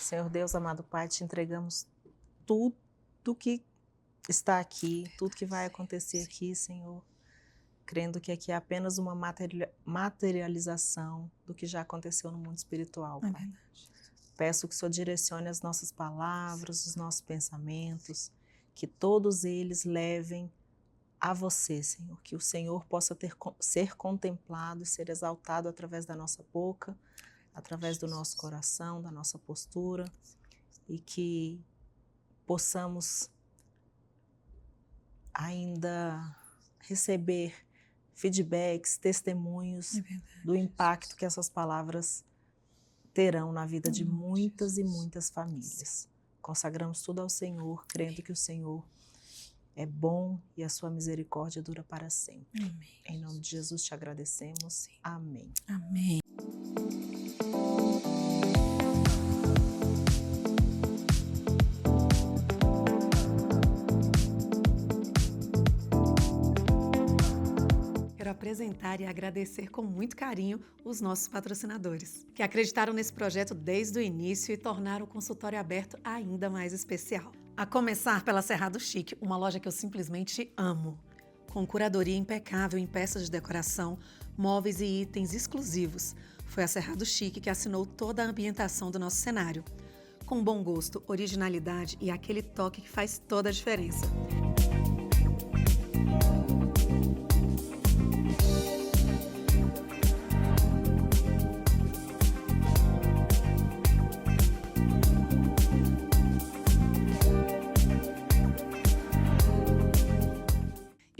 Senhor Deus, amado Pai, te entregamos tudo que está aqui, tudo que vai acontecer aqui, Senhor, crendo que aqui é apenas uma materialização do que já aconteceu no mundo espiritual, É Pai. verdade. Peço que o Senhor direcione as nossas palavras, os nossos pensamentos, que todos eles levem a você, Senhor, que o Senhor possa ser contemplado e ser exaltado através da nossa boca, através do nosso coração, da nossa postura, e que possamos ainda receber feedbacks, testemunhos É verdade. do impacto que essas palavras terão na vida de Em nome de muitas e Jesus. muitas famílias. Consagramos tudo ao Senhor, crendo que o Senhor é bom e a sua misericórdia dura para sempre. Amém. Em nome de Jesus te agradecemos. Amém. Amém. Quero apresentar e agradecer com muito carinho os nossos patrocinadores, que acreditaram nesse projeto desde o início e tornaram o consultório aberto ainda mais especial. A começar pela Cerrado Chic, uma loja que eu simplesmente amo. Com curadoria impecável em peças de decoração, móveis e itens exclusivos. Foi a Cerrado Chic que assinou toda a ambientação do nosso cenário. Com bom gosto, originalidade e aquele toque que faz toda a diferença.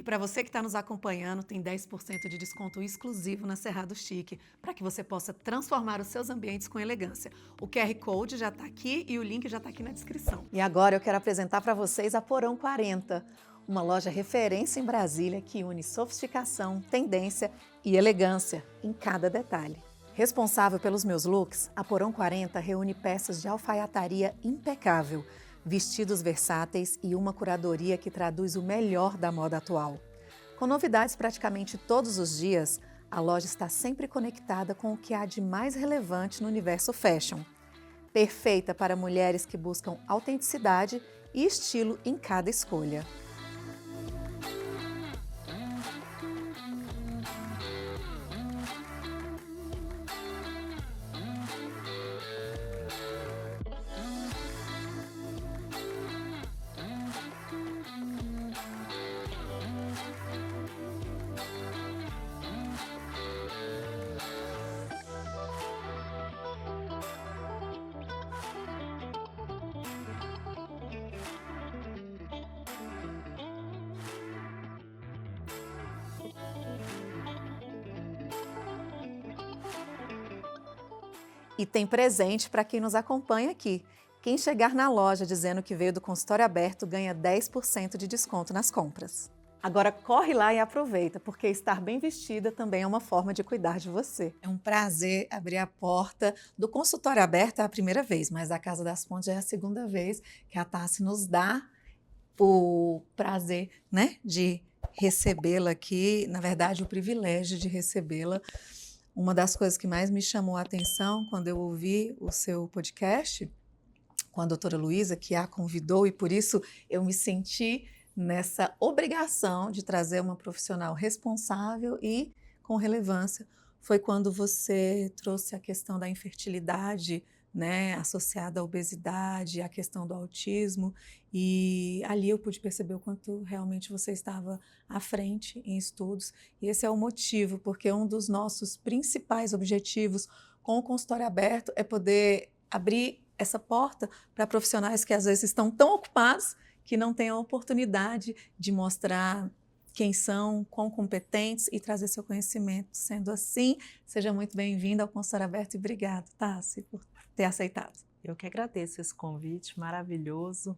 Para você que está nos acompanhando, tem 10% de desconto exclusivo na Cerrado Chic, para que você possa transformar os seus ambientes com elegância. O QR Code já está aqui e o link já está aqui na descrição. E agora eu quero apresentar para vocês a Porão 40, uma loja referência em Brasília que une sofisticação, tendência e elegância em cada detalhe. Responsável pelos meus looks, a Porão 40 reúne peças de alfaiataria impecável, vestidos versáteis e uma curadoria que traduz o melhor da moda atual. Com novidades praticamente todos os dias, a loja está sempre conectada com o que há de mais relevante no universo fashion. Perfeita para mulheres que buscam autenticidade e estilo em cada escolha. E tem presente para quem nos acompanha aqui. Quem chegar na loja dizendo que veio do consultório aberto ganha 10% de desconto nas compras. Agora corre lá e aproveita, porque estar bem vestida também é uma forma de cuidar de você. É um prazer abrir a porta do consultório aberto, é a primeira vez, mas da Casa das Pontes é a segunda vez que a Tassi nos dá o prazer, né, de recebê-la aqui, na verdade o privilégio de recebê-la. Uma das coisas que mais me chamou a atenção quando eu ouvi o seu podcast, com a doutora Luísa, que a convidou, e por isso eu me senti nessa obrigação de trazer uma profissional responsável e com relevância, foi quando você trouxe a questão da infertilidade, né, associada à obesidade, a questão do autismo, e ali eu pude perceber o quanto realmente você estava à frente em estudos, e esse é o motivo, porque um dos nossos principais objetivos com o consultório aberto é poder abrir essa porta para profissionais que às vezes estão tão ocupados que não têm a oportunidade de mostrar quem são, quão competentes e trazer seu conhecimento. Sendo assim, seja muito bem-vinda ao Consultório Aberto e obrigada, Tassi, por ter aceitado. Eu que agradeço esse convite maravilhoso.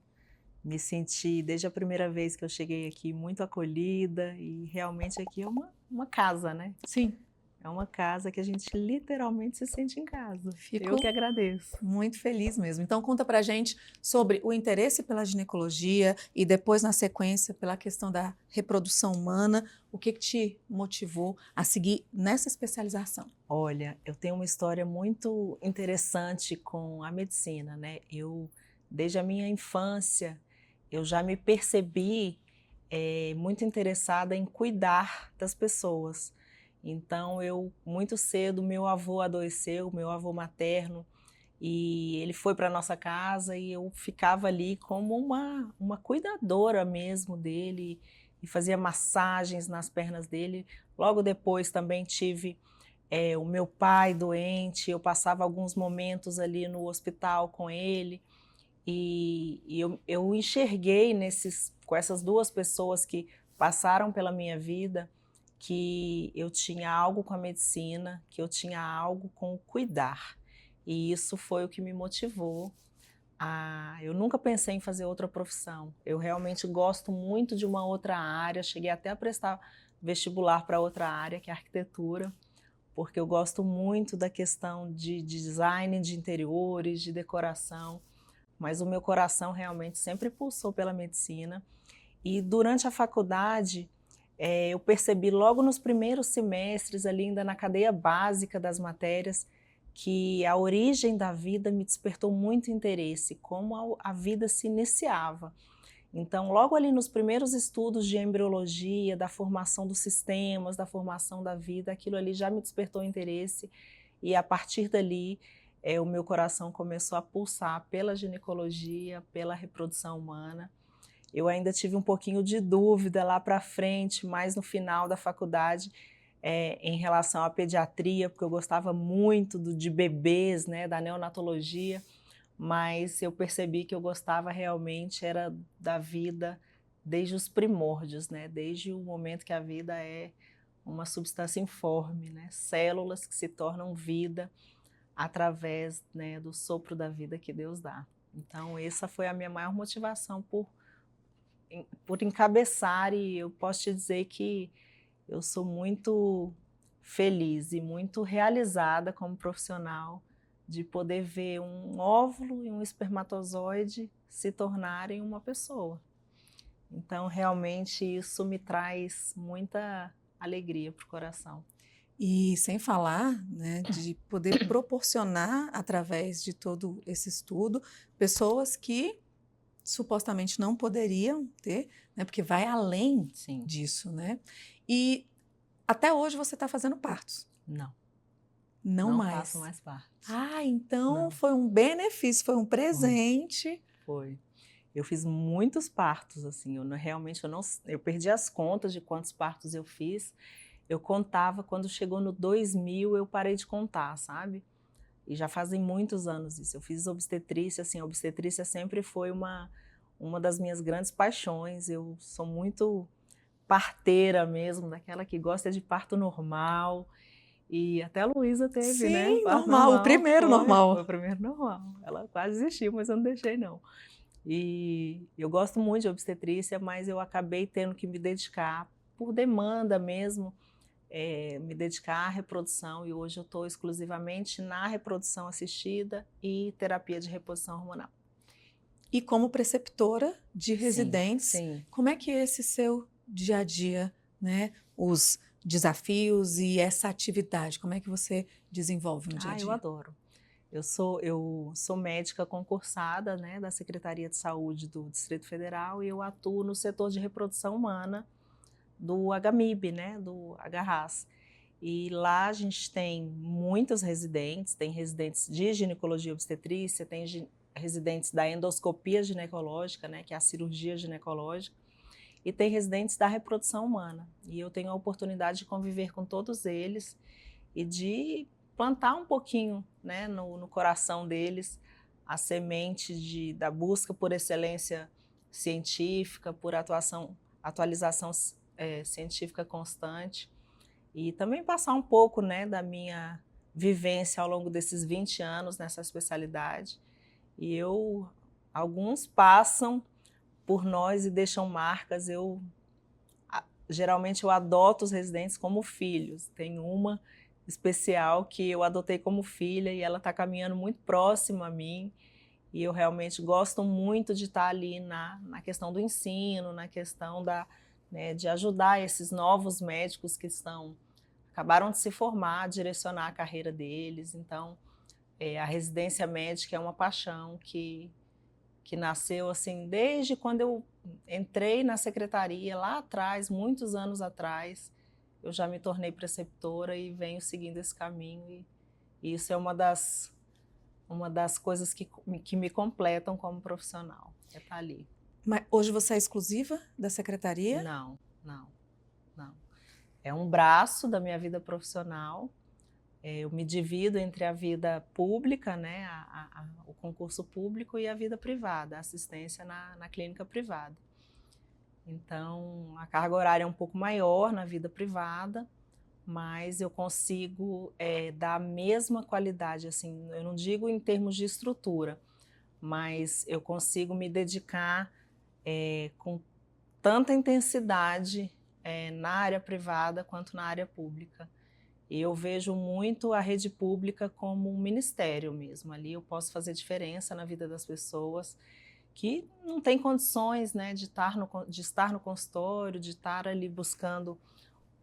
Me senti, desde a primeira vez que eu cheguei aqui, muito acolhida e realmente aqui é uma casa, né? Sim. É uma casa que a gente literalmente se sente em casa. Fico Eu que agradeço. muito feliz mesmo. Então conta pra gente sobre o interesse pela ginecologia e depois na sequência pela questão da reprodução humana, o que te motivou a seguir nessa especialização? Olha, eu tenho uma história muito interessante com a medicina, né? Desde a minha infância, eu já me percebi muito interessada em cuidar das pessoas. Então, muito cedo, meu avô adoeceu, meu avô materno, e ele foi para nossa casa e eu ficava ali como uma cuidadora mesmo dele e fazia massagens nas pernas dele. Logo depois também tive o meu pai doente, eu passava alguns momentos ali no hospital com ele e eu enxerguei com essas duas pessoas que passaram pela minha vida que eu tinha algo com a medicina, que eu tinha algo com o cuidar. E isso foi o que me motivou eu nunca pensei em fazer outra profissão. Eu realmente gosto muito de uma outra área, cheguei até a prestar vestibular para outra área, que é a arquitetura, porque eu gosto muito da questão de design de interiores, de decoração, mas o meu coração realmente sempre pulsou pela medicina. E durante a faculdade, eu percebi logo nos primeiros semestres, ali ainda na cadeia básica das matérias, que a origem da vida me despertou muito interesse, como a vida se iniciava. Então, logo ali nos primeiros estudos de embriologia, da formação dos sistemas, da formação da vida, aquilo ali já me despertou interesse e a partir dali o meu coração começou a pulsar pela ginecologia, pela reprodução humana. Eu ainda tive um pouquinho de dúvida lá para frente, mais no final da faculdade, em relação à pediatria, porque eu gostava muito de bebês, né, da neonatologia, mas eu percebi que eu gostava realmente era da vida desde os primórdios, né, desde o momento que a vida é uma substância informe, né, células que se tornam vida através, né, do sopro da vida que Deus dá. Então essa foi a minha maior motivação por encabeçar, e eu posso te dizer que eu sou muito feliz e muito realizada como profissional de poder ver um óvulo e um espermatozoide se tornarem uma pessoa. Então, realmente, isso me traz muita alegria para o coração. E sem falar, né, de poder proporcionar, através de todo esse estudo, pessoas que supostamente não poderiam ter, né, porque vai além Sim. disso, né? E até hoje você está fazendo partos? Não. Não mais. Faço mais partos. Ah, então Não. foi um benefício, foi um presente. Foi. Eu fiz muitos partos, assim, realmente eu perdi as contas de quantos partos eu fiz. Eu contava, quando chegou no 2000, eu parei de contar, sabe? E já fazem muitos anos isso. Eu fiz obstetrícia, assim, a obstetrícia sempre foi uma das minhas grandes paixões. Eu sou muito parteira mesmo, daquela que gosta de parto normal. E até a Luísa teve, Sim, né? Parto normal, o primeiro normal. Foi o primeiro normal. Ela quase desistiu, mas eu não deixei, não. E eu gosto muito de obstetrícia, mas eu acabei tendo que me dedicar, por demanda mesmo, me dedicar à reprodução, e hoje eu estou exclusivamente na reprodução assistida e terapia de reposição hormonal. E como preceptora de residentes, sim. como é que é esse seu dia a dia, né? Os desafios e essa atividade, como é que você desenvolve no dia a dia? Eu adoro. Eu sou médica concursada, né, da Secretaria de Saúde do Distrito Federal, e eu atuo no setor de reprodução humana do HMIB, né, do HRAS. E lá a gente tem muitos residentes, tem residentes de ginecologia e obstetrícia, tem residentes da endoscopia ginecológica, né, que é a cirurgia ginecológica, e tem residentes da reprodução humana. E eu tenho a oportunidade de conviver com todos eles e de plantar um pouquinho, né, no coração deles a semente da busca por excelência científica, por atualização científica constante, e também passar um pouco, né, da minha vivência ao longo desses 20 anos nessa especialidade. E alguns passam por nós e deixam marcas. Geralmente eu adoto os residentes como filhos. Tem uma especial que eu adotei como filha e ela está caminhando muito próxima a mim. E eu realmente gosto muito de estar ali na questão do ensino, na questão né, de ajudar esses novos médicos que acabaram de se formar, direcionar a carreira deles. Então, a residência médica é uma paixão que nasceu assim desde quando eu entrei na secretaria lá atrás, muitos anos atrás. Eu já me tornei preceptora e venho seguindo esse caminho. E isso é uma das coisas que me completam como profissional, é estar ali. Mas hoje você é exclusiva da secretaria? Não, não, não. É um braço da minha vida profissional. Eu me divido entre a vida pública, né, o concurso público, e a vida privada, a assistência na clínica privada. Então, a carga horária é um pouco maior na vida privada, mas eu consigo dar a mesma qualidade, assim, eu não digo em termos de estrutura, mas eu consigo me dedicar com tanta intensidade na área privada quanto na área pública. E eu vejo muito a rede pública como um ministério mesmo. Ali eu posso fazer diferença na vida das pessoas que não têm condições, né, de estar no consultório, de estar ali buscando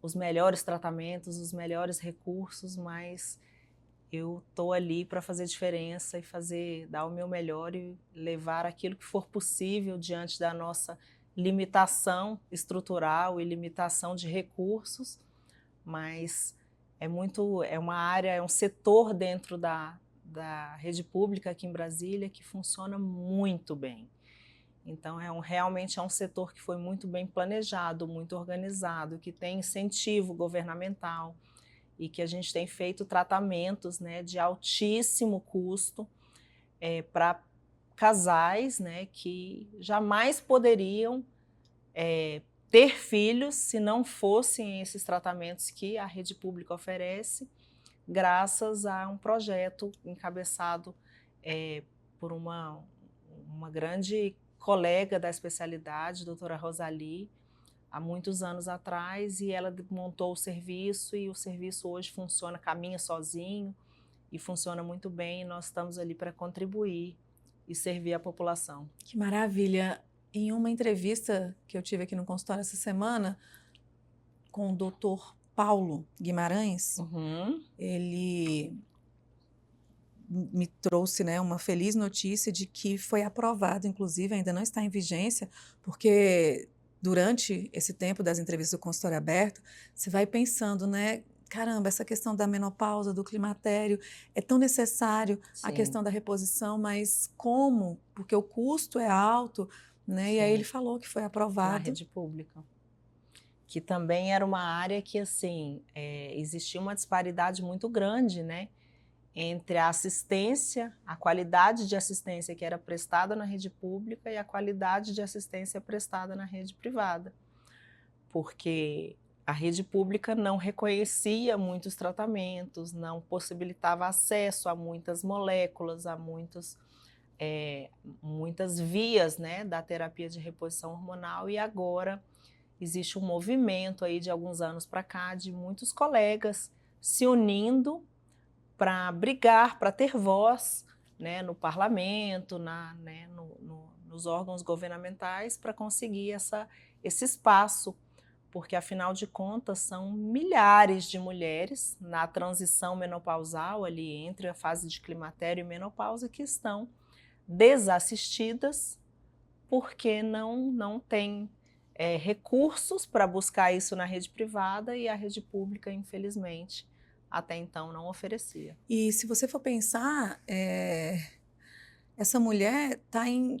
os melhores tratamentos, os melhores recursos, mas eu estou ali para fazer diferença e dar o meu melhor e levar aquilo que for possível diante da nossa limitação estrutural e limitação de recursos, mas é uma área, é um setor dentro da rede pública aqui em Brasília que funciona muito bem. Então, realmente é um setor que foi muito bem planejado, muito organizado, que tem incentivo governamental e que a gente tem feito tratamentos, né, de altíssimo custo para casais, né, que jamais poderiam ter filhos se não fossem esses tratamentos que a rede pública oferece, graças a um projeto encabeçado por uma grande colega da especialidade, doutora Rosali, há muitos anos atrás, e ela montou o serviço, e o serviço hoje funciona, caminha sozinho, e funciona muito bem, e nós estamos ali para contribuir e servir a população. Que maravilha! Em uma entrevista que eu tive aqui no consultório essa semana, com o doutor Paulo Guimarães, ele me trouxe, né, uma feliz notícia de que foi aprovado, inclusive ainda não está em vigência, porque durante esse tempo das entrevistas do consultório aberto, você vai pensando, né, caramba, essa questão da menopausa, do climatério, é tão necessário. Sim. A questão da reposição, mas como? Porque o custo é alto, né? Sim. E aí ele falou que foi aprovado. Na rede pública. Que também era uma área que, assim, existia uma disparidade muito grande, né? Entre a assistência, a qualidade de assistência que era prestada na rede pública e a qualidade de assistência prestada na rede privada. Porque a rede pública não reconhecia muitos tratamentos, não possibilitava acesso a muitas moléculas, a muitas vias, né, da terapia de reposição hormonal, e agora existe um movimento aí de alguns anos para cá de muitos colegas se unindo para brigar, para ter voz, né, no parlamento, nos órgãos governamentais, para conseguir esse espaço, porque afinal de contas são milhares de mulheres na transição menopausal, ali entre a fase de climatério e menopausa, que estão desassistidas porque não tem recursos para buscar isso na rede privada, e a rede pública, infelizmente, até então não oferecia. E se você for pensar, essa mulher está em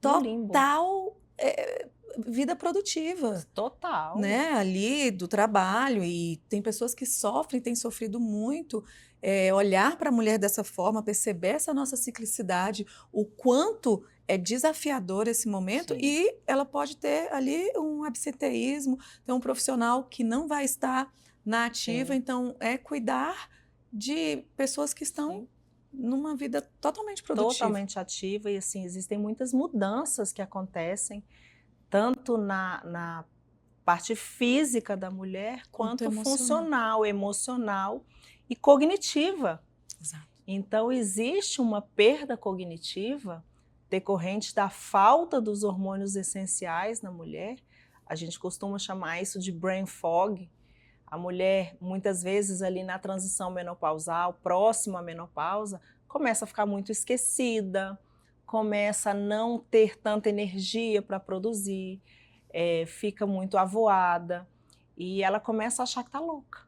total vida produtiva. Total. Né? Ali do trabalho, e tem pessoas que sofrem, têm sofrido muito. Olhar para a mulher dessa forma, perceber essa nossa ciclicidade, o quanto é desafiador esse momento. Sim. E ela pode ter ali um absenteísmo, ter um profissional que não vai estar na ativa. Sim. Então, cuidar de pessoas que estão Sim. numa vida totalmente produtiva. Totalmente ativa, e assim, existem muitas mudanças que acontecem, tanto na parte física da mulher, quanto emocional. funcional, emocional e cognitiva. Exato. Então, existe uma perda cognitiva decorrente da falta dos hormônios essenciais na mulher. A gente costuma chamar isso de brain fog. A mulher, muitas vezes, ali na transição menopausal, próxima à menopausa, começa a ficar muito esquecida, começa a não ter tanta energia para produzir, fica muito avoada e ela começa a achar que está louca.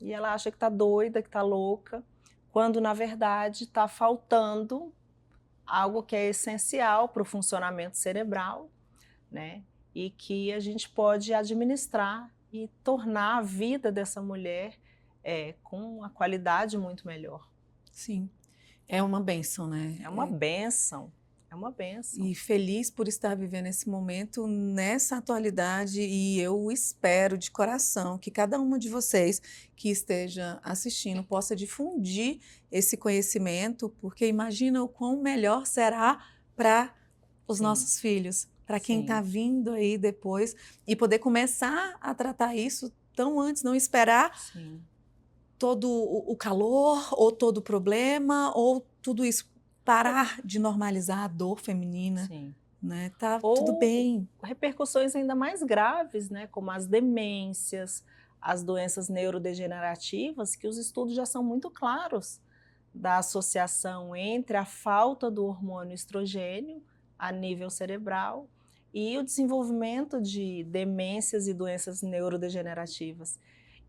E ela acha que está doida, que está louca, quando na verdade está faltando algo que é essencial para o funcionamento cerebral, né? E que a gente pode administrar e tornar a vida dessa mulher com uma qualidade muito melhor. Sim, é uma bênção, né? É uma bênção, é uma bênção. E feliz por estar vivendo esse momento, nessa atualidade, e eu espero de coração que cada uma de vocês que esteja assistindo possa difundir esse conhecimento, porque imagina o quão melhor será para os Sim. nossos filhos, para quem Sim. está vindo aí depois, e poder começar a tratar isso tão antes, não esperar Sim. todo o calor, ou todo o problema, ou tudo isso parar de normalizar a dor feminina, Sim. né? Tá Ou tudo bem. repercussões ainda mais graves, né, como as demências, as doenças neurodegenerativas, que os estudos já são muito claros da associação entre a falta do hormônio estrogênio a nível cerebral e o desenvolvimento de demências e doenças neurodegenerativas.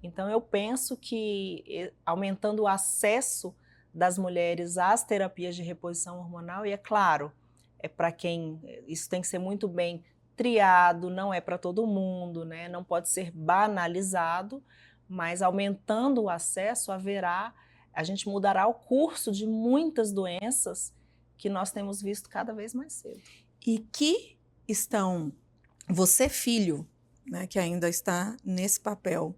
Então, eu penso que aumentando o acesso das mulheres às terapias de reposição hormonal, e é claro, para quem isso tem que ser muito bem triado, não é para todo mundo, né? Não pode ser banalizado, mas aumentando o acesso a gente mudará o curso de muitas doenças que nós temos visto cada vez mais cedo. E que estão, você filho, né, que ainda está nesse papel,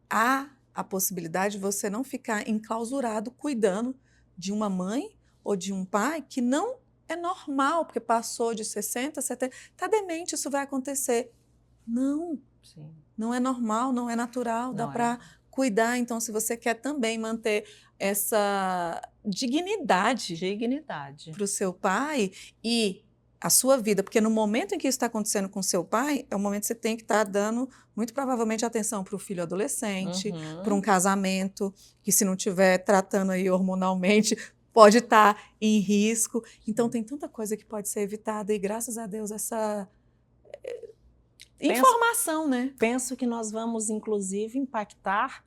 há a possibilidade de você não ficar enclausurado cuidando de uma mãe ou de um pai que não é normal, porque passou de 60, 70, está demente, isso vai acontecer. Não, Sim. não é normal, não é natural, dá Não é. para cuidar. Então, se você quer também manter essa dignidade para o seu pai e a sua vida, porque no momento em que isso está acontecendo com seu pai, é o momento que você tem que estar dando, muito provavelmente, atenção para o filho adolescente, para um casamento, que se não estiver tratando aí hormonalmente, pode estar em risco. Então, tem tanta coisa que pode ser evitada e, graças a Deus, essa informação, né? Penso que nós vamos, inclusive, impactar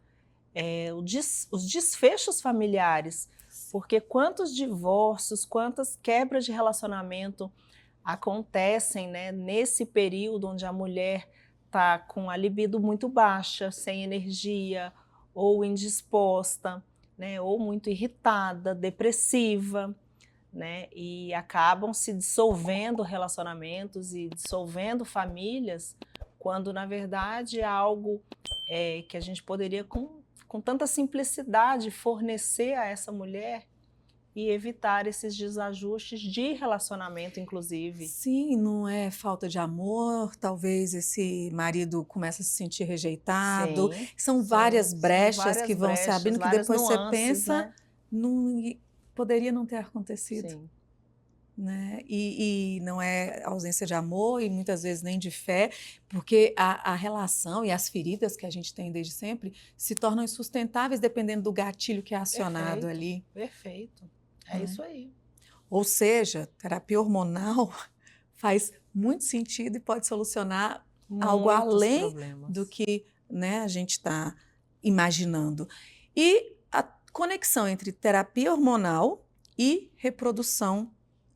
os desfechos familiares, porque quantos divórcios, quantas quebras de relacionamento acontecem, né, nesse período onde a mulher está com a libido muito baixa, sem energia, ou indisposta, né, ou muito irritada, depressiva, né, e acabam se dissolvendo relacionamentos e dissolvendo famílias, quando na verdade é algo que a gente poderia com tanta simplicidade fornecer a essa mulher e evitar esses desajustes de relacionamento, inclusive. Sim, não é falta de amor, talvez esse marido comece a se sentir rejeitado. Sim, São várias brechas várias que vão se brechas, abrindo, que várias depois você nuances, pensa, né? poderia não ter acontecido. Sim. Né? E não é ausência de amor e muitas vezes nem de fé, porque a relação e as feridas que a gente tem desde sempre se tornam insustentáveis dependendo do gatilho que é acionado Perfeito, ali. Perfeito, é isso aí. Ou seja, terapia hormonal faz muito sentido e pode solucionar algo Muitos além problemas. do que, né, a gente está imaginando. E a conexão entre terapia hormonal e reprodução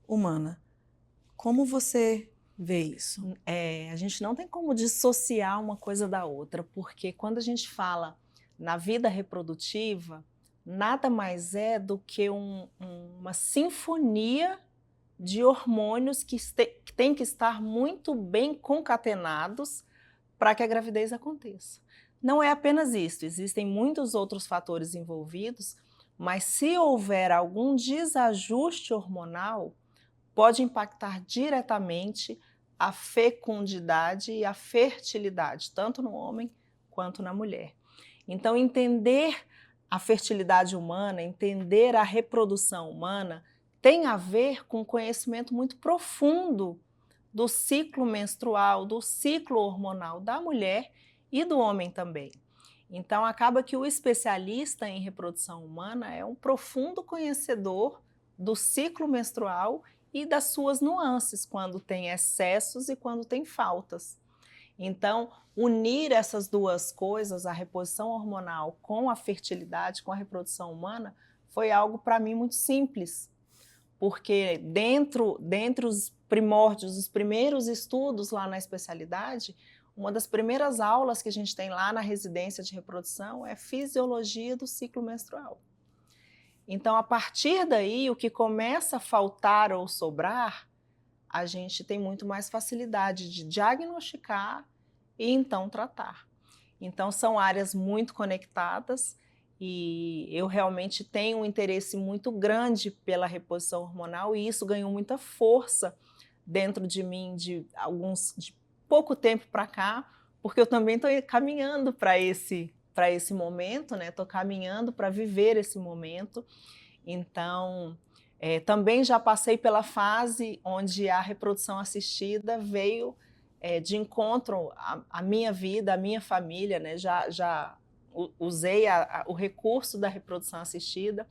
humana. Como você vê isso? A gente não tem como dissociar uma coisa da outra, porque quando a gente fala na vida reprodutiva, nada mais é do que uma sinfonia de hormônios que tem que estar muito bem concatenados para que a gravidez aconteça. Não é apenas isso, existem muitos outros fatores envolvidos, mas se houver algum desajuste hormonal, pode impactar diretamente a fecundidade e a fertilidade, tanto no homem quanto na mulher. Então, entender a fertilidade humana, entender a reprodução humana, tem a ver com conhecimento muito profundo do ciclo menstrual, do ciclo hormonal da mulher e do homem também. Então, acaba que o especialista em reprodução humana é um profundo conhecedor do ciclo menstrual e das suas nuances, quando tem excessos e quando tem faltas. Então, unir essas duas coisas, a reposição hormonal com a fertilidade, com a reprodução humana, foi algo para mim muito simples, porque dentre os primórdios, os primeiros estudos lá na especialidade, uma das primeiras aulas que a gente tem lá na residência de reprodução é fisiologia do ciclo menstrual. Então, a partir daí, o que começa a faltar ou sobrar, a gente tem muito mais facilidade de diagnosticar e então tratar. Então, são áreas muito conectadas e eu realmente tenho um interesse muito grande pela reposição hormonal e isso ganhou muita força dentro de mim de pouco tempo para cá, porque eu também estou caminhando para esse momento, né? Estou caminhando para viver esse momento. Então, também já passei pela fase onde a reprodução assistida veio de encontro à minha vida, à minha família, né? Já usei o recurso da reprodução assistida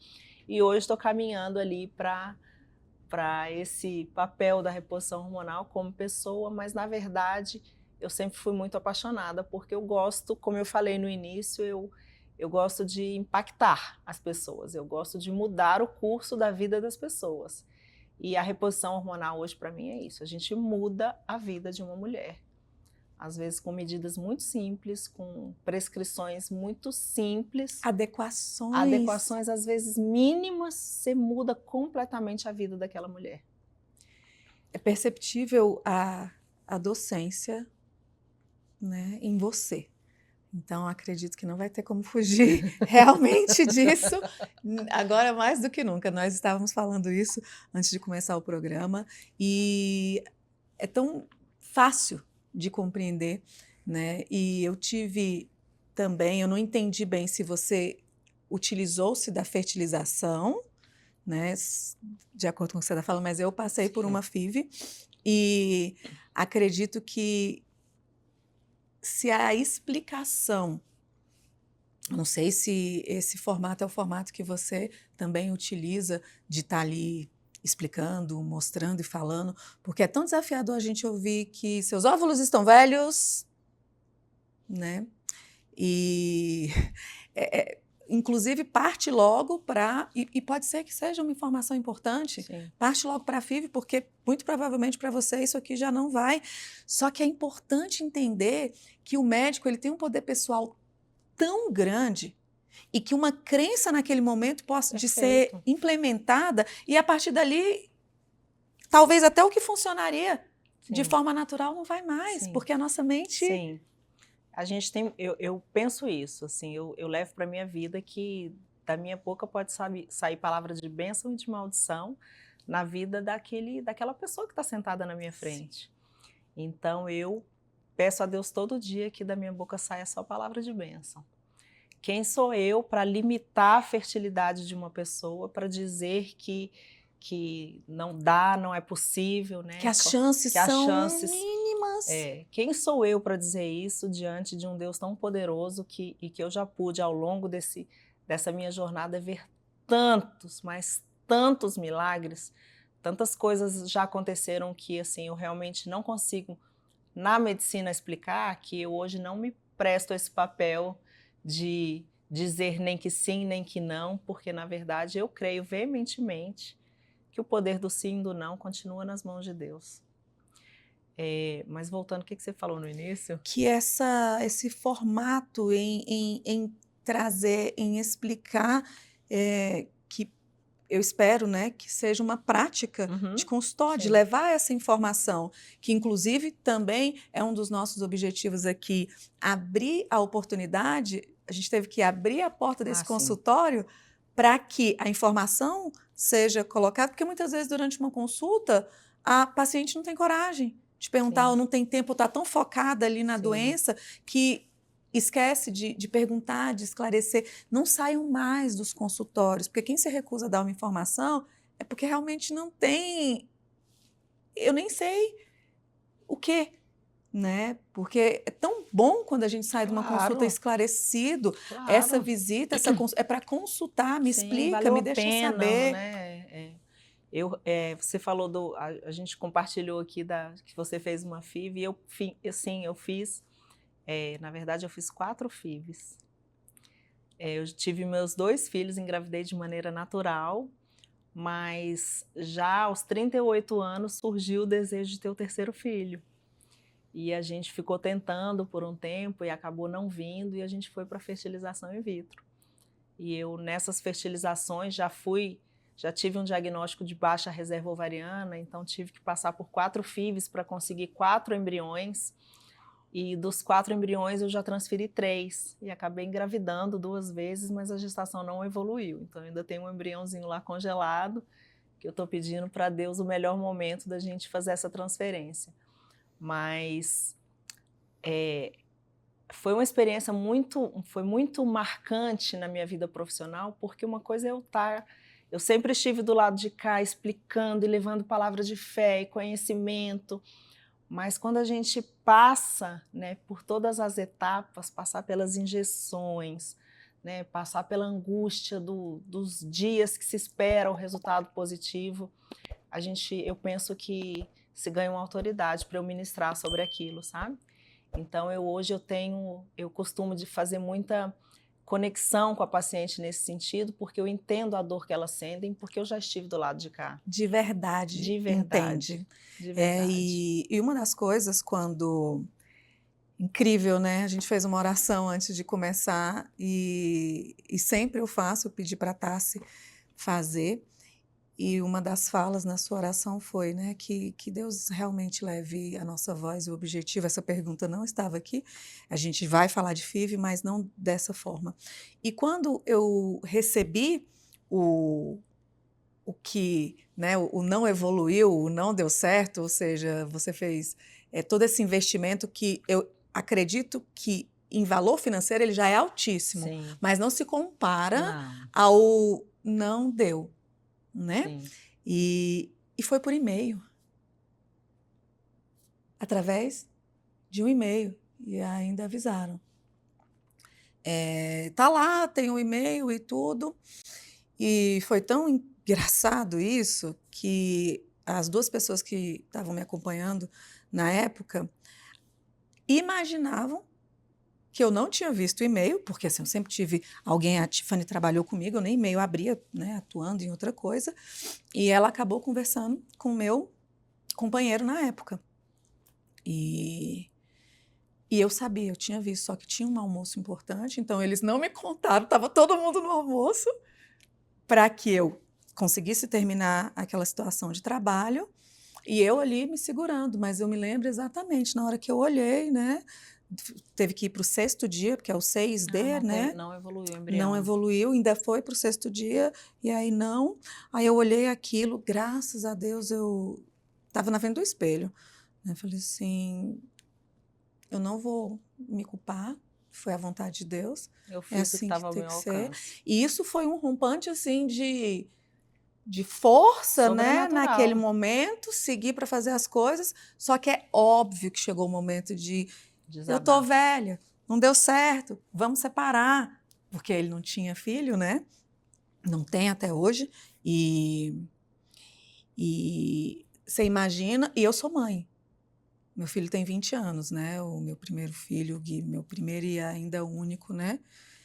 e hoje estou caminhando ali para esse papel da reposição hormonal como pessoa, mas na verdade eu sempre fui muito apaixonada porque eu gosto, como eu falei no início, eu gosto de impactar as pessoas, eu gosto de mudar o curso da vida das pessoas. E a reposição hormonal hoje para mim é isso, a gente muda a vida de uma mulher. Às vezes com medidas muito simples, com prescrições muito simples. Adequações às vezes mínimas, você muda completamente a vida daquela mulher. É perceptível a docência, né, em você. Então, acredito que não vai ter como fugir realmente disso, agora mais do que nunca. Nós estávamos falando isso antes de começar o programa e é tão fácil de compreender, né? E eu tive também, eu não entendi bem se você utilizou-se da fertilização, né? De acordo com o que você está falando, mas eu passei por uma FIV e acredito que se a explicação, não sei se esse formato é o formato que você também utiliza de estar ali explicando, mostrando e falando, porque é tão desafiador a gente ouvir que seus óvulos estão velhos, né? E inclusive parte logo para, e pode ser que seja uma informação importante, sim, parte logo para a FIV, porque muito provavelmente para você isso aqui já não vai. Só que é importante entender que o médico ele tem um poder pessoal tão grande e que uma crença naquele momento possa de ser implementada e a partir dali, talvez até o que funcionaria de forma natural não vai mais, porque a nossa mente... Sim. A gente tem, eu penso isso, assim, eu levo para a minha vida que da minha boca pode sair palavras de bênção e de maldição na vida daquela pessoa que está sentada na minha frente. Sim. Então eu peço a Deus todo dia que da minha boca saia só palavra de bênção. Quem sou eu para limitar a fertilidade de uma pessoa, para dizer que não dá, não é possível, né? Que as chances são mínimas. Quem sou eu para dizer isso diante de um Deus tão poderoso e que eu já pude, ao longo dessa minha jornada, ver tantos, mas tantos milagres, tantas coisas já aconteceram que assim, eu realmente não consigo, na medicina, explicar, que eu hoje não me presto a esse papel de dizer nem que sim, nem que não, porque na verdade eu creio veementemente que o poder do sim e do não continua nas mãos de Deus. Mas voltando, o que você falou no início? Que esse formato em trazer, em explicar, que eu espero, né, que seja uma prática de consultório, de levar essa informação, que inclusive também é um dos nossos objetivos aqui, abrir a oportunidade, a gente teve que abrir a porta desse consultório para que a informação seja colocada, porque muitas vezes durante uma consulta a paciente não tem coragem de perguntar, Sim. ou não tem tempo, ou está tão focada ali na Sim. doença que esquece de perguntar, de esclarecer. Não saiam mais dos consultórios, porque quem se recusa a dar uma informação é porque realmente não tem, eu nem sei o quê, né? Porque é tão bom quando a gente sai de uma consulta Claro, esclarecido. Essa claro. visita, é para consultar, me Sim, explica, valeu me a deixa pena, saber. né? Você falou a gente compartilhou aqui que você fez uma FIV e eu fiz, na verdade eu fiz 4 FIVs. Eu tive meus 2 filhos, engravidei de maneira natural, mas já aos 38 anos surgiu o desejo de ter o 3º filho. E a gente ficou tentando por um tempo e acabou não vindo, e a gente foi para a fertilização in vitro. E eu, nessas fertilizações, já tive um diagnóstico de baixa reserva ovariana, então tive que passar por 4 FIVs para conseguir 4 embriões. E dos 4 embriões eu já transferi 3 e acabei engravidando 2 vezes, mas a gestação não evoluiu. Então ainda tem um embriãozinho lá congelado, que eu estou pedindo para Deus o melhor momento da gente fazer essa transferência. Mas foi uma experiência muito marcante na minha vida profissional, porque uma coisa é eu sempre estive do lado de cá explicando e levando palavras de fé e conhecimento, mas quando a gente passa, né, por todas as etapas, passar pelas injeções, né, passar pela angústia dos dias que se espera o resultado positivo, eu penso que se ganha uma autoridade para eu ministrar sobre aquilo, sabe? Então hoje eu costumo de fazer muita conexão com a paciente nesse sentido, porque eu entendo a dor que elas sentem, porque eu já estive do lado de cá. De verdade, De verdade. entende. De verdade. E uma das coisas, incrível, né? A gente fez uma oração antes de começar e sempre eu faço, eu pedi para a Tassi fazer. E uma das falas na sua oração foi, né, que Deus realmente leve a nossa voz. O objetivo, essa pergunta não estava aqui. A gente vai falar de FIV, mas não dessa forma. E quando eu recebi o que, né, o não evoluiu, o não deu certo, ou seja, você fez todo esse investimento que eu acredito que em valor financeiro ele já é altíssimo, Sim. mas não se compara Não. ao não deu, né? Sim. E foi por e-mail, através de um e-mail, e ainda avisaram. Tá lá, tem um e-mail e tudo, e foi tão engraçado isso que as 2 pessoas que estavam me acompanhando na época imaginavam que eu não tinha visto o e-mail, porque assim, eu sempre tive alguém, a Tiffany trabalhou comigo, eu nem e-mail abria, né, atuando em outra coisa, e ela acabou conversando com o meu companheiro na época. E eu sabia, eu tinha visto, só que tinha um almoço importante, então eles não me contaram, estava todo mundo no almoço, para que eu conseguisse terminar aquela situação de trabalho, e eu ali me segurando, mas eu me lembro exatamente, na hora que eu olhei, né, teve que ir para o 6º dia, porque é o 6D, né? Não evoluiu o embrião. Não evoluiu, ainda foi para o 6º dia, e aí não. Aí eu olhei aquilo, graças a Deus, eu estava na frente do espelho. Eu falei assim, eu não vou me culpar, foi a vontade de Deus. Eu fiz É o assim que estava ao tem meu que ser. alcance. E isso foi um rompante assim de força, né, Sobrenatural. naquele momento, seguir para fazer as coisas. Só que é óbvio que chegou o momento de eu tô velha, não deu certo, vamos separar, porque ele não tinha filho, né? Não tem até hoje. E você imagina, e eu sou mãe. Meu filho tem 20 anos, né? O meu primeiro filho, o Gui, meu primeiro e ainda único, né?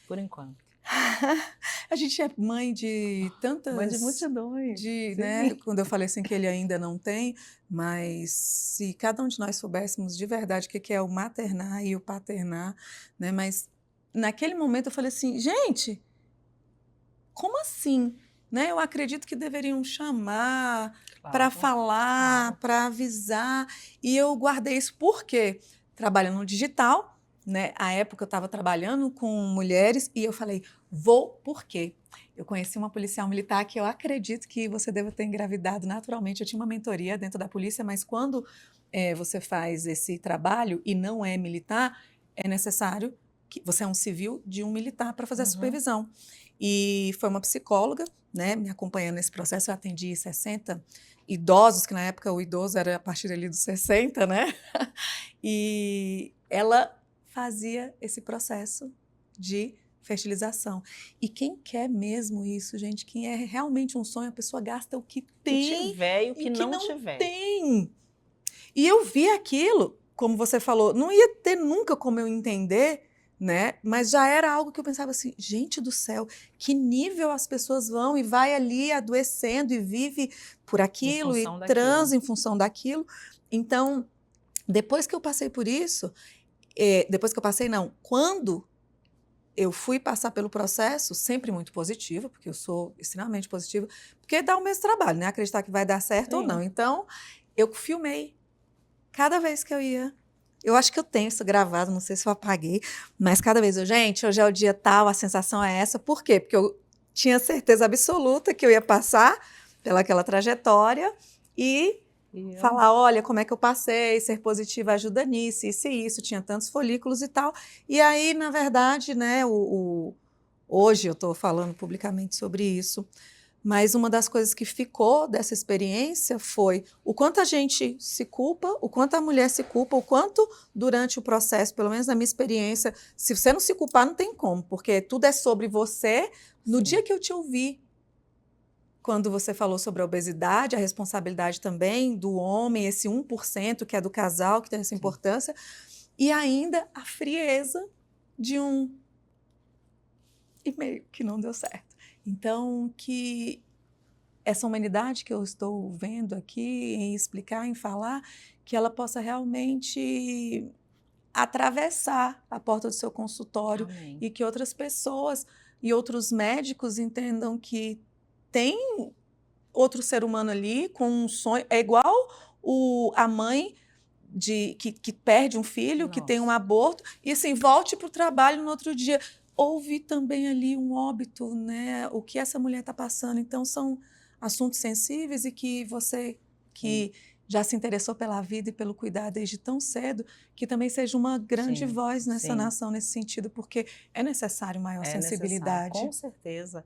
Por enquanto. A gente é mãe de tantas... Mãe de multidões. né? Quando eu falei assim que ele ainda não tem, mas se cada um de nós soubéssemos de verdade o que é o maternar e o paternar, né? Mas naquele momento eu falei assim, gente, como assim? Né? Eu acredito que deveriam chamar para falar, para avisar, e eu guardei isso porque trabalhando no digital, né? À época eu estava trabalhando com mulheres e eu falei, por quê? Eu conheci uma policial militar que eu acredito que você deva ter engravidado naturalmente. Eu tinha uma mentoria dentro da polícia, mas quando você faz esse trabalho e não é militar, é necessário que você é um civil de um militar para fazer a supervisão. E foi uma psicóloga, né, me acompanhando nesse processo. Eu atendi 60 idosos, que na época o idoso era a partir ali dos 60, né? E ela fazia esse processo de fertilização. E quem quer mesmo isso, gente, quem é realmente um sonho, a pessoa gasta o que tem que tiver e o que não tiver. Tem. E eu vi aquilo, como você falou, não ia ter nunca como eu entender, né? Mas já era algo que eu pensava assim, gente do céu, que nível as pessoas vão e vai ali adoecendo e vive por aquilo e transa em função daquilo. Então, depois que eu passei por isso, depois que eu passei, não, quando eu fui passar pelo processo, sempre muito positiva, porque eu sou extremamente positiva, porque dá o mesmo trabalho, né? Acreditar que vai dar certo ou não. Então, eu filmei cada vez que eu ia. Eu acho que eu tenho isso gravado, não sei se eu apaguei, mas cada vez gente, hoje é o dia tal, a sensação é essa. Por quê? Porque eu tinha certeza absoluta que eu ia passar pelaquela trajetória e falar, olha, como é que eu passei, ser positiva ajuda nisso, isso e isso, tinha tantos folículos e tal. E aí, na verdade, né, hoje eu estou falando publicamente sobre isso, mas uma das coisas que ficou dessa experiência foi o quanto a gente se culpa, o quanto a mulher se culpa, o quanto durante o processo, pelo menos na minha experiência, se você não se culpar, não tem como, porque tudo é sobre você. No dia que eu te ouvi, quando você falou sobre a obesidade, a responsabilidade também do homem, esse 1% que é do casal, que tem essa importância, e ainda a frieza de um e-mail que não deu certo. Então, que essa humanidade que eu estou vendo aqui, em explicar, em falar, que ela possa realmente atravessar a porta do seu consultório. Amém. E que outras pessoas e outros médicos entendam que tem outro ser humano ali com um sonho. É igual a mãe que perde um filho, que tem um aborto, e assim, volte para o trabalho no outro dia. Houve também ali um óbito, né? O que essa mulher está passando. Então, são assuntos sensíveis e que você que já se interessou pela vida e pelo cuidado desde tão cedo, que também seja uma grande voz nessa nação, nesse sentido, porque é necessário maior sensibilidade. Com certeza.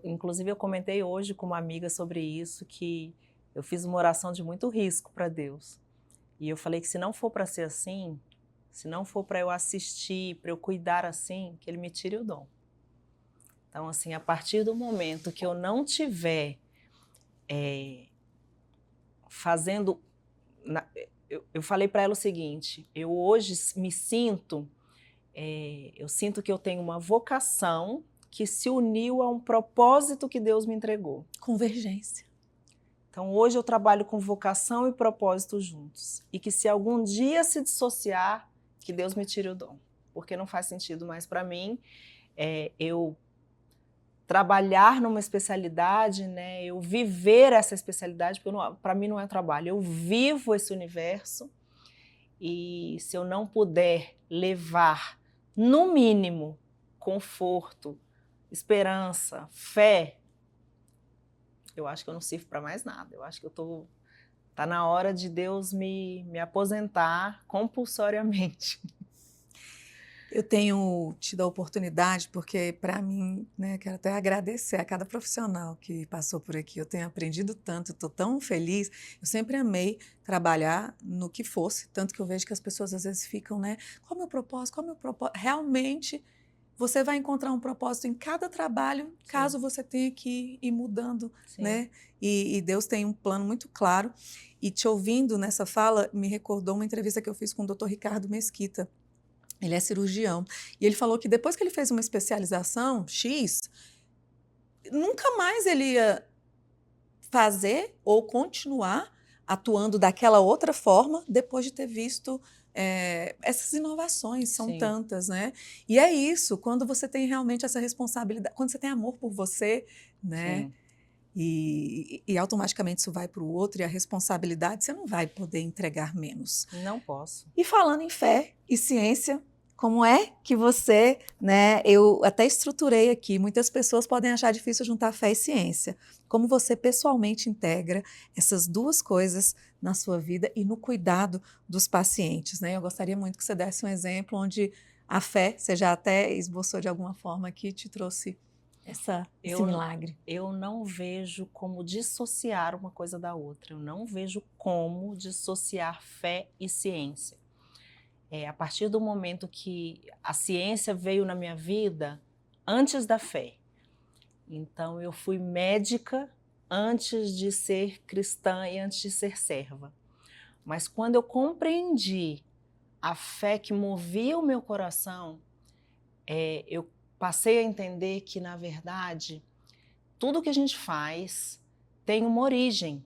Inclusive, eu comentei hoje com uma amiga sobre isso, que eu fiz uma oração de muito risco para Deus. E eu falei que se não for para ser assim, se não for para eu assistir, para eu cuidar assim, que Ele me tire o dom. Então, assim, a partir do momento que eu não tiver fazendo... Eu falei para ela o seguinte, eu hoje me sinto... eu sinto que eu tenho uma vocação que se uniu a um propósito que Deus me entregou. Convergência. Então, hoje eu trabalho com vocação e propósito juntos. E que se algum dia se dissociar, que Deus me tire o dom. Porque não faz sentido mais para mim eu trabalhar numa especialidade, né, eu viver essa especialidade, porque para mim não é trabalho. Eu vivo esse universo e se eu não puder levar, no mínimo, conforto, esperança, fé, eu acho que eu não sirvo para mais nada. Eu acho que tá na hora de Deus me aposentar compulsoriamente. Eu tenho tido a oportunidade, porque para mim, né, quero até agradecer a cada profissional que passou por aqui. Eu tenho aprendido tanto, estou tão feliz. Eu sempre amei trabalhar no que fosse, tanto que eu vejo que as pessoas às vezes ficam, né? Qual é o meu propósito? Qual é o meu propósito? Realmente, você vai encontrar um propósito em cada trabalho, caso você tenha que ir mudando, né? E Deus tem um plano muito claro. E te ouvindo nessa fala, me recordou uma entrevista que eu fiz com o Dr. Ricardo Mesquita. Ele é cirurgião. E ele falou que depois que ele fez uma especialização X, nunca mais ele ia fazer ou continuar atuando daquela outra forma depois de ter visto essas inovações, são tantas, né? E é isso, quando você tem realmente essa responsabilidade, quando você tem amor por você, né? E automaticamente isso vai para o outro, e a responsabilidade você não vai poder entregar menos. Não posso. E falando em fé e ciência, Como é que você, né, eu até estruturei aqui, muitas pessoas podem achar difícil juntar fé e ciência. Como você pessoalmente integra essas duas coisas na sua vida e no cuidado dos pacientes, né? Eu gostaria muito que você desse um exemplo onde a fé, você já até esboçou de alguma forma aqui, te trouxe esse milagre. Eu não vejo como dissociar uma coisa da outra, eu não vejo como dissociar fé e ciência. A partir do momento que a ciência veio na minha vida, antes da fé. Então, eu fui médica antes de ser cristã e antes de ser serva. Mas quando eu compreendi a fé que movia o meu coração, eu passei a entender que, na verdade, tudo que a gente faz tem uma origem.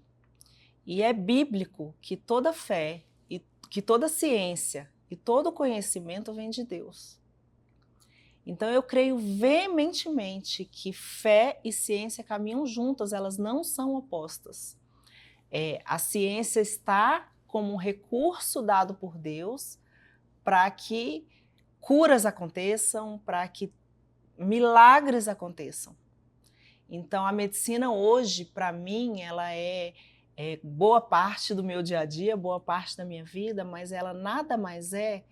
E é bíblico que toda fé, e que toda ciência e todo conhecimento vem de Deus. Então eu creio veementemente que fé e ciência caminham juntas, elas não são opostas. A ciência está como um recurso dado por Deus para que curas aconteçam, para que milagres aconteçam. Então a medicina hoje, para mim, ela é boa parte do meu dia a dia, boa parte da minha vida, mas ela nada mais é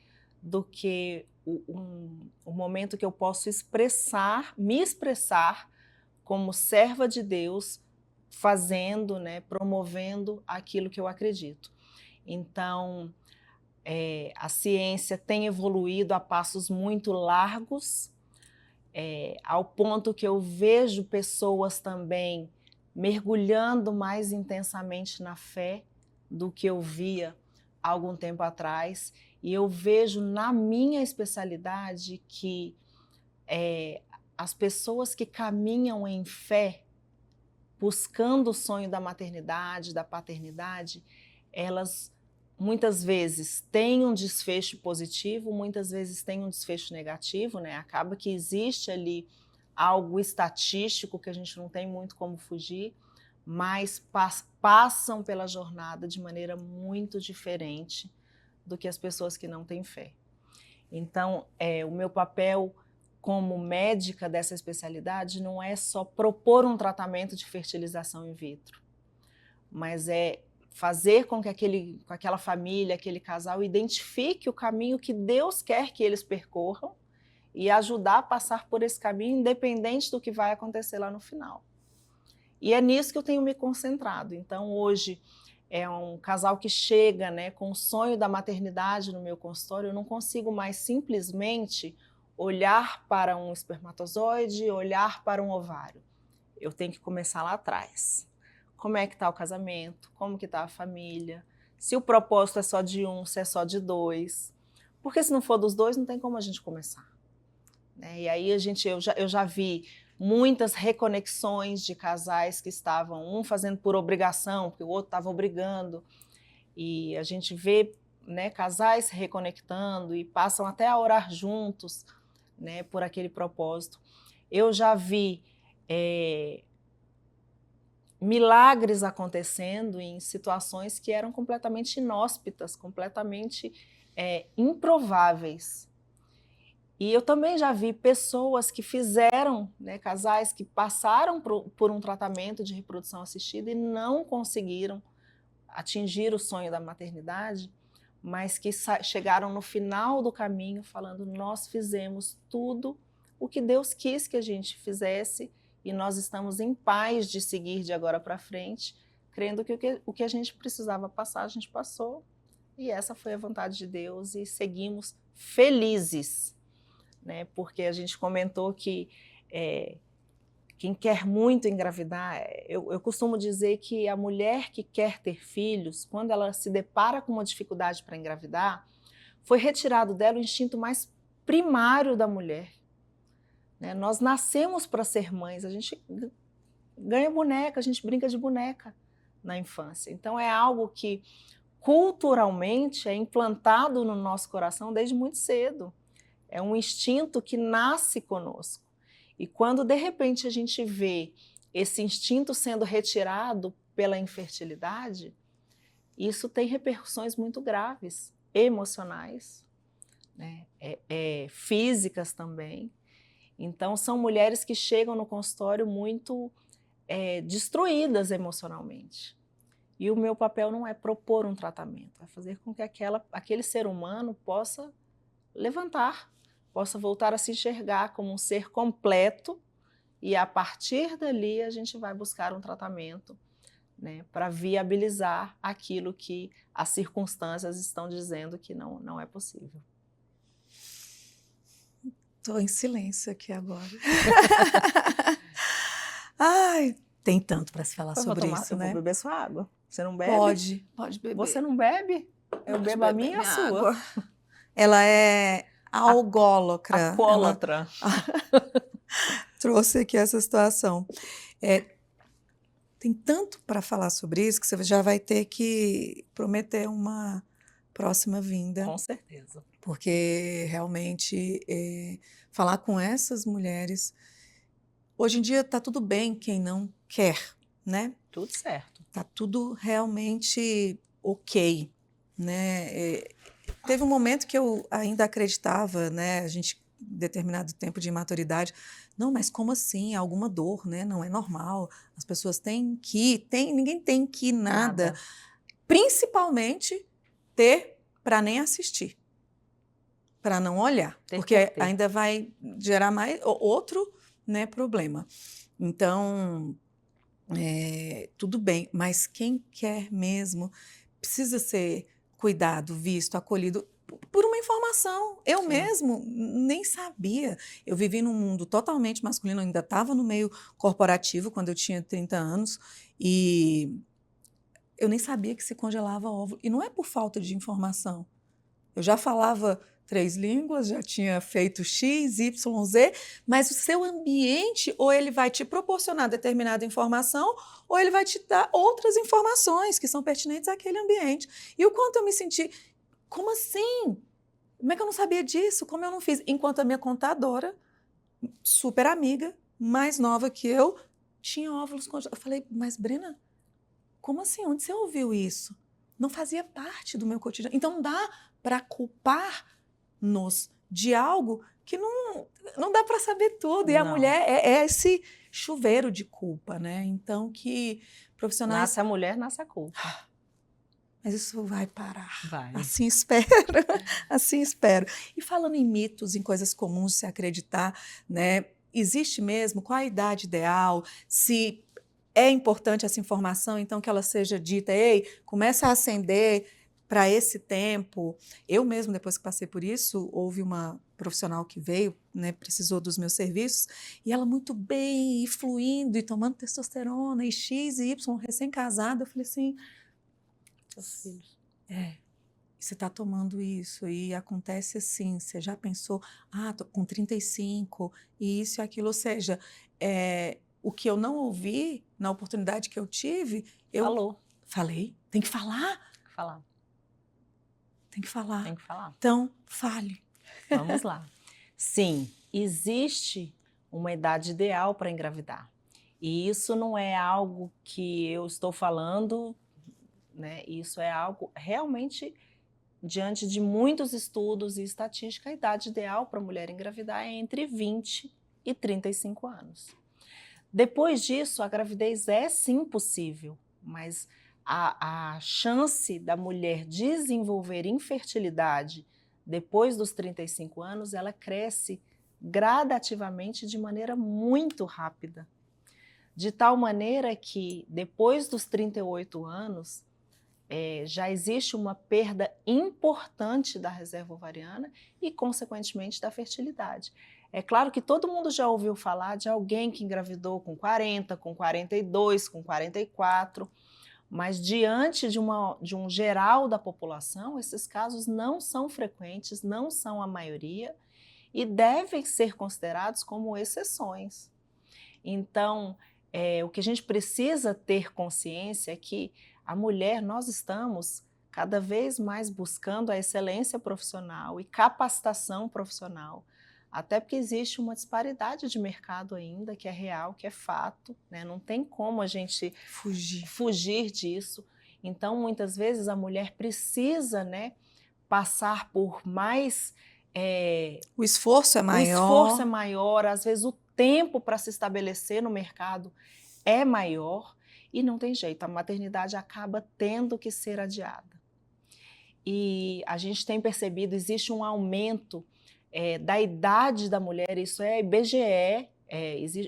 do que o momento que eu posso me expressar como serva de Deus, fazendo, né, promovendo aquilo que eu acredito. Então, a ciência tem evoluído a passos muito largos, ao ponto que eu vejo pessoas também mergulhando mais intensamente na fé do que eu via há algum tempo atrás. E eu vejo na minha especialidade que as pessoas que caminham em fé, buscando o sonho da maternidade, da paternidade, elas muitas vezes têm um desfecho positivo, muitas vezes têm um desfecho negativo, né? Acaba que existe ali algo estatístico que a gente não tem muito como fugir, mas passam pela jornada de maneira muito diferente do que as pessoas que não têm fé. Então, o meu papel como médica dessa especialidade não é só propor um tratamento de fertilização in vitro, mas é fazer com que aquela família, aquele casal identifique o caminho que Deus quer que eles percorram e ajudar a passar por esse caminho, independente do que vai acontecer lá no final. E é nisso que eu tenho me concentrado. Então, hoje, é um casal que chega, né, com o sonho da maternidade no meu consultório, eu não consigo mais simplesmente olhar para um espermatozoide, olhar para um ovário. Eu tenho que começar lá atrás. Como é que está o casamento? Como que está a família? Se o propósito é só de um, se é só de dois. Porque se não for dos dois, não tem como a gente começar. E aí eu já vi muitas reconexões de casais que estavam um fazendo por obrigação, porque o outro estava obrigando. E a gente vê, né, casais se reconectando e passam até a orar juntos, né, por aquele propósito. Eu já vi milagres acontecendo em situações que eram completamente inóspitas, completamente improváveis. E eu também já vi pessoas que fizeram, né, casais que passaram por um tratamento de reprodução assistida e não conseguiram atingir o sonho da maternidade, mas que chegaram no final do caminho falando: nós fizemos tudo o que Deus quis que a gente fizesse e nós estamos em paz de seguir de agora para frente, crendo que o que a gente precisava passar, a gente passou. E essa foi a vontade de Deus e seguimos felizes, né? Porque a gente comentou que quem quer muito engravidar, eu costumo dizer que a mulher que quer ter filhos, quando ela se depara com uma dificuldade para engravidar, foi retirado dela o instinto mais primário da mulher. Né? Nós nascemos para ser mães, a gente ganha boneca, a gente brinca de boneca na infância. Então é algo que culturalmente é implantado no nosso coração desde muito cedo. É um instinto que nasce conosco. E quando de repente a gente vê esse instinto sendo retirado pela infertilidade, isso tem repercussões muito graves, emocionais. né? Físicas também. Então, são mulheres que chegam no consultório muito destruídas emocionalmente. E o meu papel não é propor um tratamento, é fazer com que aquele ser humano possa levantar, possa voltar a se enxergar como um ser completo, e a partir dali a gente vai buscar um tratamento, né, para viabilizar aquilo que as circunstâncias estão dizendo que não é possível. Estou em silêncio aqui agora. Ai, tem tanto para se falar sobre isso, né? Eu vou beber sua água. Você não bebe? Pode beber. Você não bebe? Eu bebo a minha e a sua. Água. Ela é algólatra. Alcoólatra. Trouxe aqui essa situação. Tem tanto para falar sobre isso que você já vai ter que prometer uma próxima vinda. Com certeza. Porque realmente falar com essas mulheres... Hoje em dia está tudo bem quem não quer, né? Tudo certo. Está tudo realmente ok, né? Teve um momento que eu ainda acreditava, né? A gente, determinado tempo de maturidade, não, mas como assim? Alguma dor, né? Não é normal. As pessoas têm que ir, ninguém tem que ir nada. Principalmente para nem assistir, para não olhar, porque ainda vai gerar mais outro, né, problema. Então, tudo bem, mas quem quer mesmo precisa ser cuidado, visto, acolhido por uma informação. Eu mesmo nem sabia. Eu vivi num mundo totalmente masculino, eu ainda estava no meio corporativo quando eu tinha 30 anos e eu nem sabia que se congelava óvulo. E não é por falta de informação. Eu já falava 3 línguas, já tinha feito X, Y, Z, mas o seu ambiente ou ele vai te proporcionar determinada informação ou ele vai te dar outras informações que são pertinentes àquele ambiente. E o quanto eu me senti, como assim? Como é que eu não sabia disso? Como eu não fiz? Enquanto a minha contadora, super amiga, mais nova que eu, tinha óvulos congelados. Eu falei, mas Brena, como assim? Onde você ouviu isso? Não fazia parte do meu cotidiano. Então não dá para culpar-nos de algo que não dá para saber tudo. E a mulher é esse chuveiro de culpa, né? Então que profissionais... Nasce a mulher, nasce a culpa. Mas isso vai parar. Vai. Assim espero. Assim espero. E falando em mitos, em coisas comuns de se acreditar, né? Existe mesmo? Qual a idade ideal? Se é importante essa informação, então que ela seja dita, ei, começa a acender para esse tempo. Eu mesmo, depois que passei por isso, houve uma profissional que veio, né, precisou dos meus serviços, e ela muito bem, e fluindo, e tomando testosterona, e X e Y, recém-casada. Eu falei assim, seus filhos. Você está tomando isso, e acontece assim, você já pensou, tô com 35, e isso e aquilo, ou seja, o que eu não ouvi na oportunidade que eu tive, eu falei, tem que falar. Tem que falar. Tem que falar. Então, fale. Vamos lá. Sim, existe uma idade ideal para engravidar. E isso não é algo que eu estou falando, né? Isso é algo realmente, diante de muitos estudos e estatística, a idade ideal para a mulher engravidar é entre 20 e 35 anos. Depois disso, a gravidez é sim possível, mas a chance da mulher desenvolver infertilidade depois dos 35 anos, ela cresce gradativamente de maneira muito rápida. De tal maneira que depois dos 38 anos, já existe uma perda importante da reserva ovariana e, consequentemente, da fertilidade. É claro que todo mundo já ouviu falar de alguém que engravidou com 40, com 42, com 44, mas diante de um geral da população, esses casos não são frequentes, não são a maioria e devem ser considerados como exceções. Então, o que a gente precisa ter consciência é que a mulher, nós estamos cada vez mais buscando a excelência profissional e capacitação profissional, até porque existe uma disparidade de mercado ainda, que é real, que é fato, né? Não tem como a gente fugir disso. Então, muitas vezes, a mulher precisa, né, passar por mais O esforço é o maior. esforço é maior, às vezes o tempo para se estabelecer no mercado é maior e não tem jeito, a maternidade acaba tendo que ser adiada. E a gente tem percebido, existe um aumento da idade da mulher, isso é IBGE,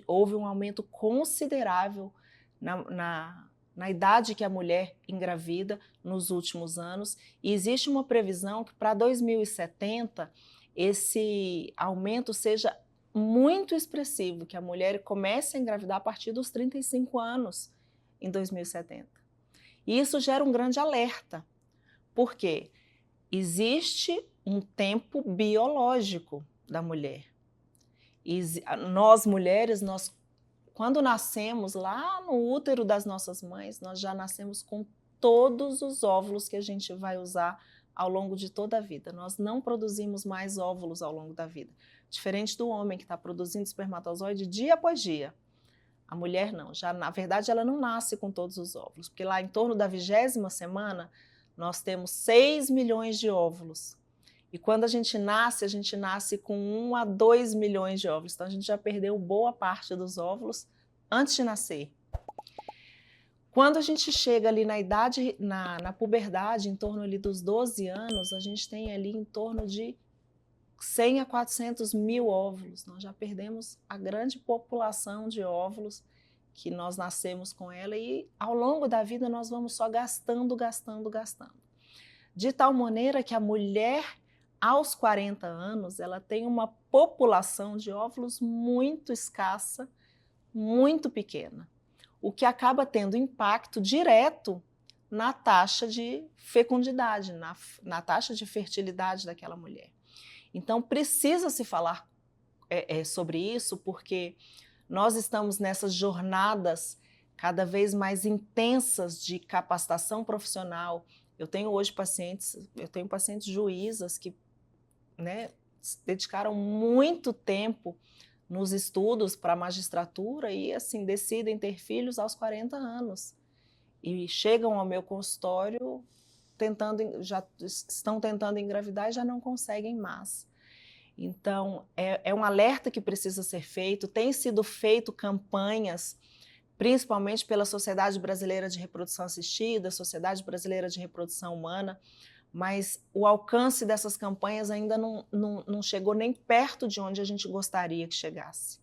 houve um aumento considerável na idade que a mulher engravida nos últimos anos, e existe uma previsão que para 2070 esse aumento seja muito expressivo, que a mulher comece a engravidar a partir dos 35 anos em 2070. E isso gera um grande alerta, porque existe um tempo biológico da mulher. Nós mulheres, quando nascemos lá no útero das nossas mães, nós já nascemos com todos os óvulos que a gente vai usar ao longo de toda a vida. Nós não produzimos mais óvulos ao longo da vida. Diferente do homem que está produzindo espermatozoide dia após dia. A mulher não. Na verdade, ela não nasce com todos os óvulos, porque lá em torno da 20ª semana, nós temos 6 milhões de óvulos. E quando a gente nasce com 1 a 2 milhões de óvulos. Então, a gente já perdeu boa parte dos óvulos antes de nascer. Quando a gente chega ali na puberdade, em torno ali dos 12 anos, a gente tem ali em torno de 100 a 400 mil óvulos. Nós já perdemos a grande população de óvulos que nós nascemos com ela e ao longo da vida nós vamos só gastando. De tal maneira que a mulher, aos 40 anos, ela tem uma população de óvulos muito escassa, muito pequena, o que acaba tendo impacto direto na taxa de fecundidade, na taxa de fertilidade daquela mulher. Então, precisa se falar sobre isso, porque nós estamos nessas jornadas cada vez mais intensas de capacitação profissional. Eu tenho pacientes juízas que, né, dedicaram muito tempo nos estudos para a magistratura e assim decidem ter filhos aos 40 anos. E chegam ao meu consultório já estão tentando engravidar e já não conseguem mais. Então, é um alerta que precisa ser feito. Tem sido feito campanhas, principalmente pela Sociedade Brasileira de Reprodução Assistida, Sociedade Brasileira de Reprodução Humana, mas o alcance dessas campanhas ainda não chegou nem perto de onde a gente gostaria que chegasse.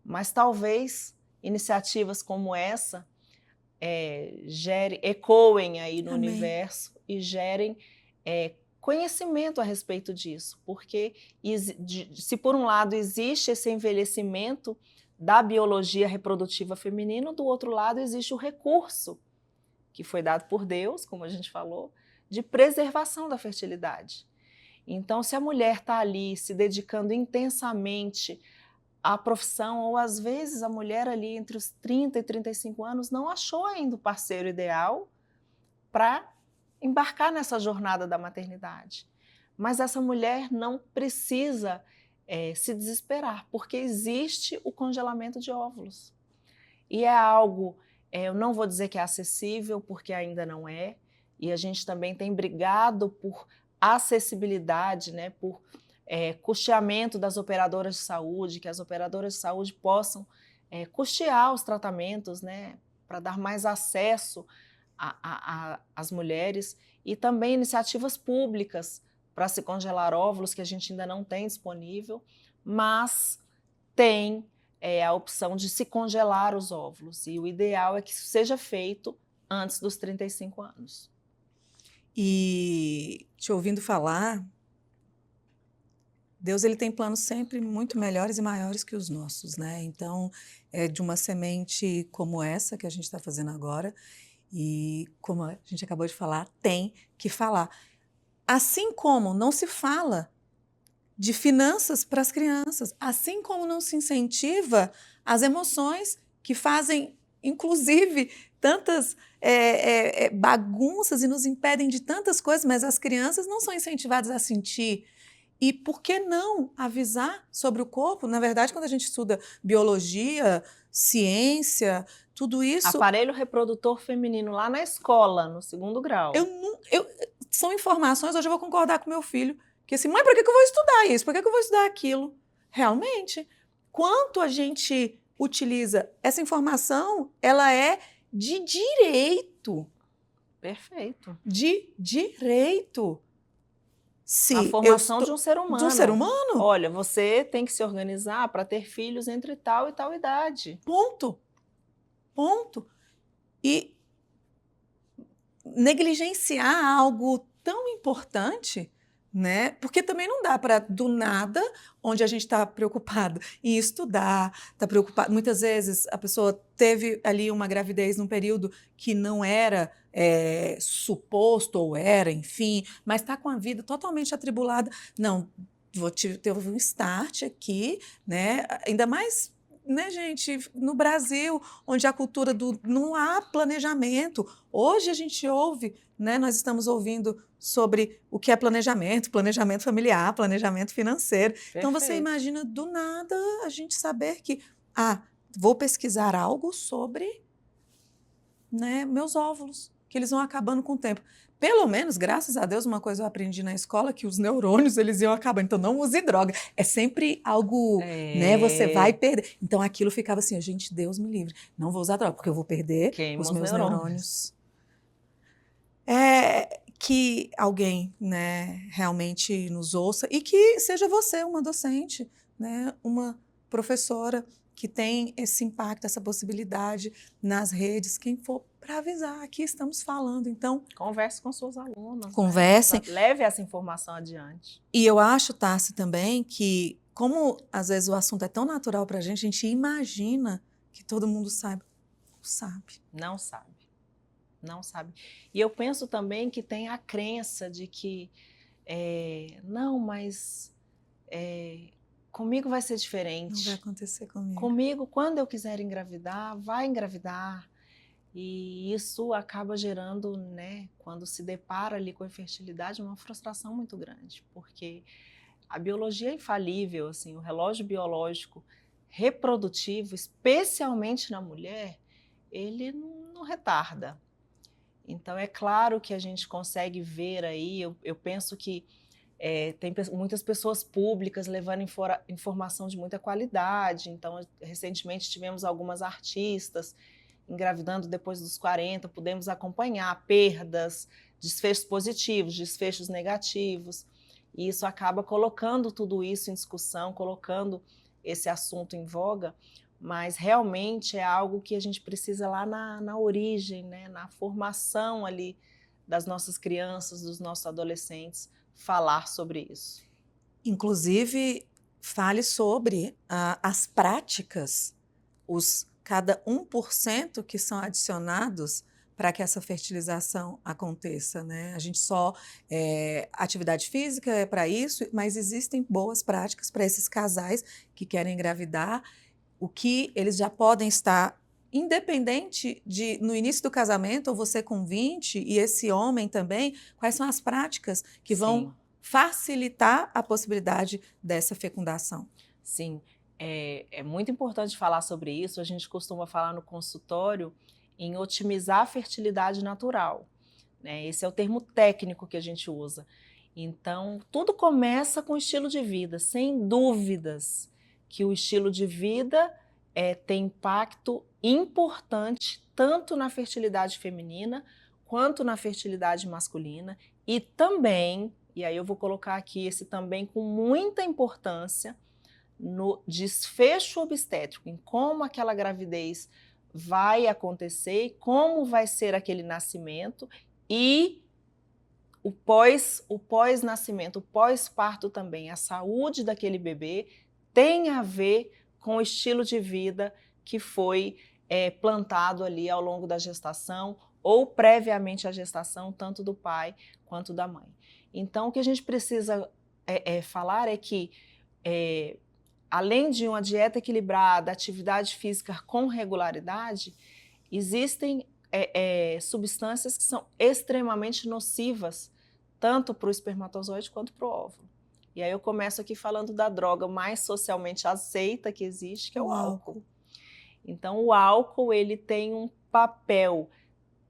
Mas talvez iniciativas como essa ecoem aí no Amém. universo e gerem conhecimento a respeito disso, porque se por um lado existe esse envelhecimento da biologia reprodutiva feminina, do outro lado existe o recurso que foi dado por Deus, como a gente falou, de preservação da fertilidade. Então, se a mulher está ali se dedicando intensamente à profissão, ou às vezes a mulher ali entre os 30 e 35 anos não achou ainda o parceiro ideal para embarcar nessa jornada da maternidade. Mas essa mulher não precisa se desesperar, porque existe o congelamento de óvulos. E é algo, eu não vou dizer que é acessível, porque ainda não é, e a gente também tem brigado por acessibilidade, né, por custeamento das operadoras de saúde, que as operadoras de saúde possam custear os tratamentos, né, para dar mais acesso às mulheres, e também iniciativas públicas para se congelar óvulos, que a gente ainda não tem disponível, mas tem a opção de se congelar os óvulos, e o ideal é que isso seja feito antes dos 35 anos. E te ouvindo falar, Deus ele tem planos sempre muito melhores e maiores que os nossos, né? Então, de uma semente como essa que a gente está fazendo agora, e como a gente acabou de falar, tem que falar. Assim como não se fala de finanças para as crianças, assim como não se incentiva as emoções que fazem, inclusive, tantas bagunças e nos impedem de tantas coisas, mas as crianças não são incentivadas a sentir. E por que não avisar sobre o corpo? Na verdade, quando a gente estuda biologia, ciência, tudo isso... Aparelho reprodutor feminino lá na escola, no 2º grau. São informações, hoje eu vou concordar com meu filho, Porque assim, mãe, por que eu vou estudar isso? Por que eu vou estudar aquilo? Realmente, quanto a gente utiliza essa informação, ela é de direito. Perfeito. De direito. A formação de um ser humano. De um ser humano. Olha, você tem que se organizar para ter filhos entre tal e tal idade. Ponto. Ponto. E negligenciar algo tão importante, né? Porque também não dá para, do nada, onde a gente está preocupado em estudar, está preocupado. Muitas vezes a pessoa teve ali uma gravidez num período que não era suposto, ou era, enfim, mas está com a vida totalmente atribulada. Não, vou ter um start aqui, né? Ainda mais, né, gente, no Brasil, onde a cultura do não há planejamento. Hoje a gente ouve, né, nós estamos ouvindo sobre o que é planejamento, planejamento familiar, planejamento financeiro. Perfeito. Então você imagina do nada a gente saber que, vou pesquisar algo sobre, né, meus óvulos, que eles vão acabando com o tempo. Pelo menos, graças a Deus, uma coisa eu aprendi na escola, que os neurônios, eles iam acabando. Então, não use droga. É sempre algo, né, você vai perder. Então, aquilo ficava assim, gente, Deus me livre. Não vou usar droga, porque eu vou perder os meus neurônios. Que alguém, né, realmente nos ouça e que seja você uma docente, né, uma professora que tem esse impacto, essa possibilidade nas redes, quem for, para avisar, aqui estamos falando. Então, converse com suas alunas. Conversem. Né? Leve essa informação adiante. E eu acho, Tassi, também que, como às vezes o assunto é tão natural para a gente imagina que todo mundo saiba. Não sabe. Não sabe. Não sabe. E eu penso também que tem a crença de que, não, mas comigo vai ser diferente. Não vai acontecer comigo. Comigo, quando eu quiser engravidar, vai engravidar. E isso acaba gerando, né, quando se depara ali com a infertilidade, uma frustração muito grande, porque a biologia é infalível, assim, o relógio biológico reprodutivo, especialmente na mulher, ele não retarda. Então, é claro que a gente consegue ver aí, eu penso que tem muitas pessoas públicas levando informação de muita qualidade. Então, recentemente tivemos algumas artistas engravidando depois dos 40, pudemos acompanhar perdas, desfechos positivos, desfechos negativos, e isso acaba colocando tudo isso em discussão, colocando esse assunto em voga, mas realmente é algo que a gente precisa lá na origem, né, na formação ali das nossas crianças, dos nossos adolescentes, falar sobre isso. Inclusive, fale sobre as práticas, cada 1% que são adicionados para que essa fertilização aconteça, né? A gente atividade física é para isso, mas existem boas práticas para esses casais que querem engravidar, o que eles já podem estar, independente de, no início do casamento, ou você com 20, e esse homem também, quais são as práticas que vão facilitar a possibilidade dessa fecundação? Sim. É muito importante falar sobre isso. A gente costuma falar no consultório em otimizar a fertilidade natural, né? Esse é o termo técnico que a gente usa. Então, tudo começa com o estilo de vida, sem dúvidas que o estilo de vida tem impacto importante tanto na fertilidade feminina quanto na fertilidade masculina e também, e aí eu vou colocar aqui esse também com muita importância, no desfecho obstétrico, em como aquela gravidez vai acontecer, como vai ser aquele nascimento e o pós-nascimento, o pós-parto também. A saúde daquele bebê tem a ver com o estilo de vida que foi plantado ali ao longo da gestação ou previamente à gestação, tanto do pai quanto da mãe. Então, o que a gente precisa falar é que além de uma dieta equilibrada, atividade física com regularidade, existem substâncias que são extremamente nocivas, tanto para o espermatozoide quanto para o óvulo. E aí eu começo aqui falando da droga mais socialmente aceita que existe, que é o álcool. Então, o álcool, ele tem um papel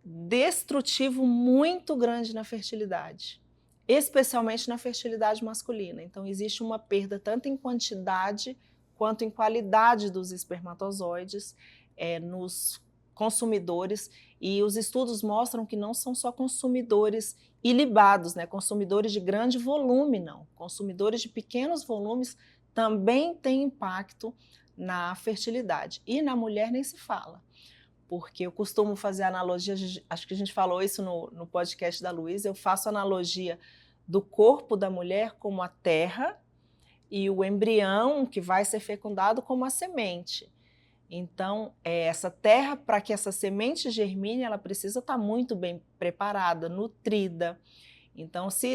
destrutivo muito grande na fertilidade. especialmente na fertilidade masculina. Então, existe uma perda tanto em quantidade quanto em qualidade dos espermatozoides nos consumidores, e os estudos mostram que não são só consumidores ilibados, né? Consumidores de grande volume, não. Consumidores de pequenos volumes também têm impacto na fertilidade. E na mulher nem se fala, porque eu costumo fazer analogia, acho que a gente falou isso no podcast da Luísa, eu faço analogia do corpo da mulher como a terra e o embrião que vai ser fecundado como a semente. Então, essa terra, para que essa semente germine, ela precisa estar muito bem preparada, nutrida. Então, se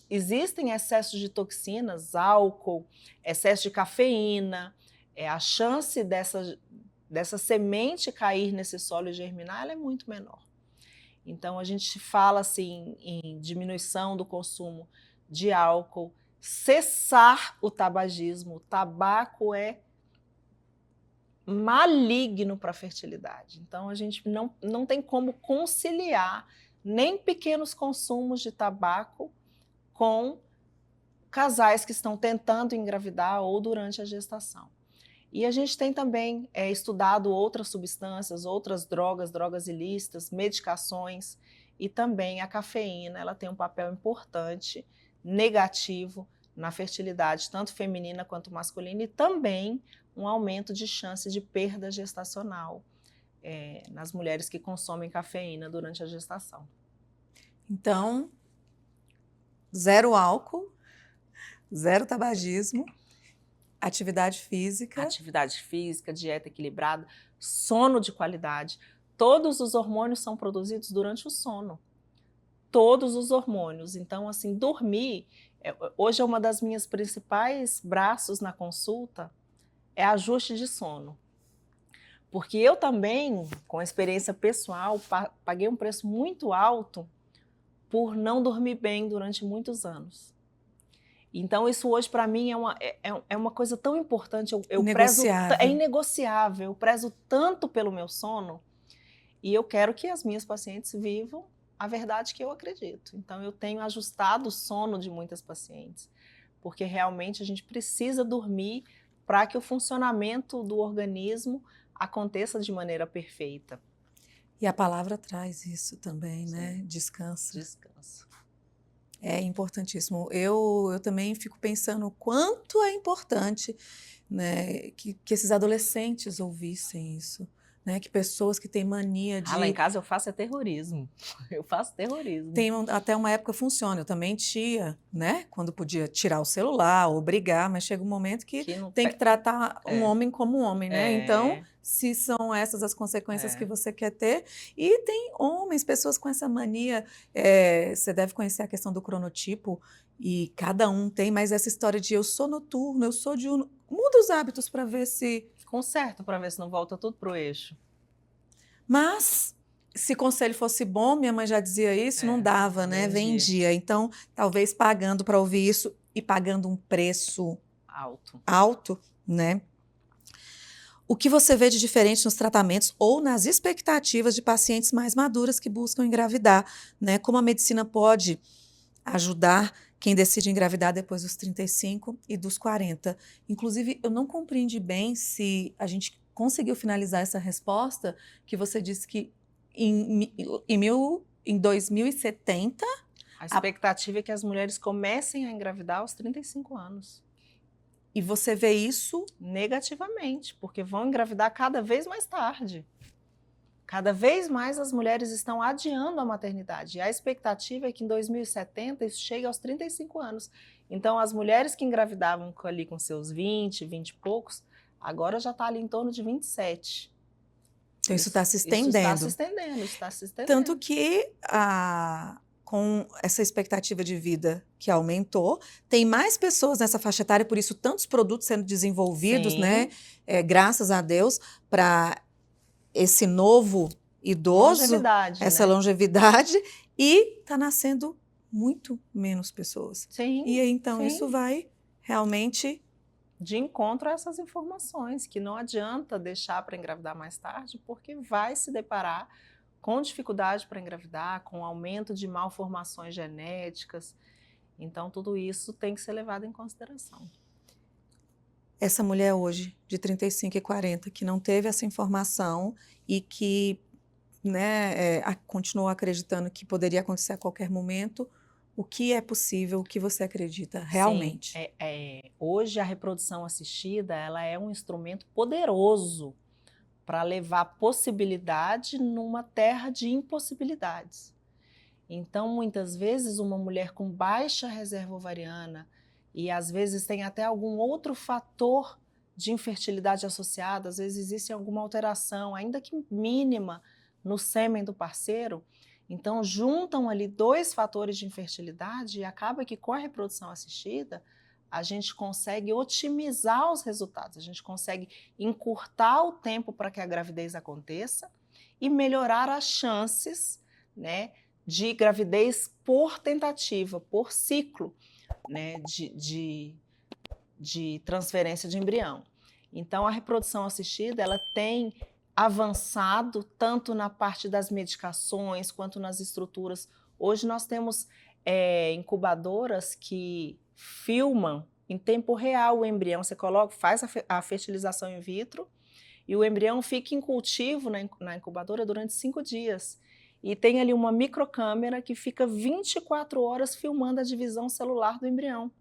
existem excessos de toxinas, álcool, excesso de cafeína, a chance dessa semente cair nesse solo e germinar, ela é muito menor. Então, a gente fala assim em diminuição do consumo de álcool, cessar o tabagismo. O tabaco é maligno para a fertilidade. Então, a gente não tem como conciliar nem pequenos consumos de tabaco com casais que estão tentando engravidar ou durante a gestação. E a gente tem também estudado outras substâncias, outras drogas ilícitas, medicações, e também a cafeína, ela tem um papel importante, negativo, na fertilidade, tanto feminina quanto masculina, e também um aumento de chance de perda gestacional nas mulheres que consomem cafeína durante a gestação. Então, 0 álcool, 0 tabagismo, atividade física, dieta equilibrada, sono de qualidade. Todos os hormônios são produzidos durante o sono. Todos os hormônios. Então, assim, dormir, hoje é uma das minhas principais braços na consulta, é ajuste de sono. Porque eu também, com experiência pessoal, paguei um preço muito alto por não dormir bem durante muitos anos. Então, isso hoje, para mim, é uma coisa tão importante. Eu prezo, é inegociável. Eu prezo tanto pelo meu sono e eu quero que as minhas pacientes vivam a verdade que eu acredito. Então, eu tenho ajustado o sono de muitas pacientes, porque realmente a gente precisa dormir para que o funcionamento do organismo aconteça de maneira perfeita. E a palavra traz isso também, Sim. né? Descansa. Descansa. É importantíssimo. Eu também fico pensando o quanto é importante, né, que esses adolescentes ouvissem isso. Né, que pessoas que têm mania de... Lá em casa eu faço terrorismo. Eu faço terrorismo. Até uma época funciona. Eu também tinha, né? Quando podia tirar o celular, obrigar, mas chega um momento que tem que tratar um homem como um homem, né? Então, se são essas as consequências que você quer ter. E tem homens, pessoas com essa mania. Você deve conhecer a questão do cronotipo, e cada um tem, mas essa história de eu sou noturno, eu sou diurno. Muda os hábitos para ver se... Conserto para ver se não volta tudo pro eixo. Mas, se conselho fosse bom, minha mãe já dizia isso, não dava, né? Vendia. Então, talvez pagando para ouvir isso e pagando um preço alto, né? O que você vê de diferente nos tratamentos ou nas expectativas de pacientes mais maduras que buscam engravidar, né? Como a medicina pode ajudar quem decide engravidar depois dos 35 e dos 40. Inclusive, eu não compreendi bem se a gente conseguiu finalizar essa resposta, que você disse que em 2070... A expectativa é que as mulheres comecem a engravidar aos 35 anos. E você vê isso? Negativamente, porque vão engravidar cada vez mais tarde. Cada vez mais as mulheres estão adiando a maternidade. E a expectativa é que em 2070 isso chegue aos 35 anos. Então, as mulheres que engravidavam ali com seus 20 e poucos, agora já está ali em torno de 27. Então, isso está se estendendo. Isso está se estendendo. Tanto que, com essa expectativa de vida que aumentou, tem mais pessoas nessa faixa etária, por isso tantos produtos sendo desenvolvidos, né? Graças a Deus, para esse novo idoso, essa longevidade, e está nascendo muito menos pessoas. E aí, então, isso vai realmente... de encontro a essas informações, que não adianta deixar para engravidar mais tarde, porque vai se deparar com dificuldade para engravidar, com aumento de malformações genéticas. Então, tudo isso tem que ser levado em consideração. Essa mulher hoje, de 35 e 40, que não teve essa informação e que, né, continuou acreditando que poderia acontecer a qualquer momento, o que é possível, o que você acredita realmente? Sim, hoje a reprodução assistida ela é um instrumento poderoso para levar possibilidade numa terra de impossibilidades. Então, muitas vezes, uma mulher com baixa reserva ovariana e às vezes tem até algum outro fator de infertilidade associado, às vezes existe alguma alteração, ainda que mínima, no sêmen do parceiro. Então, juntam ali 2 fatores de infertilidade e acaba que com a reprodução assistida, a gente consegue otimizar os resultados, a gente consegue encurtar o tempo para que a gravidez aconteça e melhorar as chances, né, de gravidez por tentativa, por ciclo, né, de transferência de embrião. Então, a reprodução assistida ela tem avançado tanto na parte das medicações quanto nas estruturas. Hoje nós temos incubadoras que filmam em tempo real o embrião. Você faz a fertilização in vitro e o embrião fica em cultivo na incubadora durante 5 dias. E tem ali uma microcâmera que fica 24 horas filmando a divisão celular do embrião.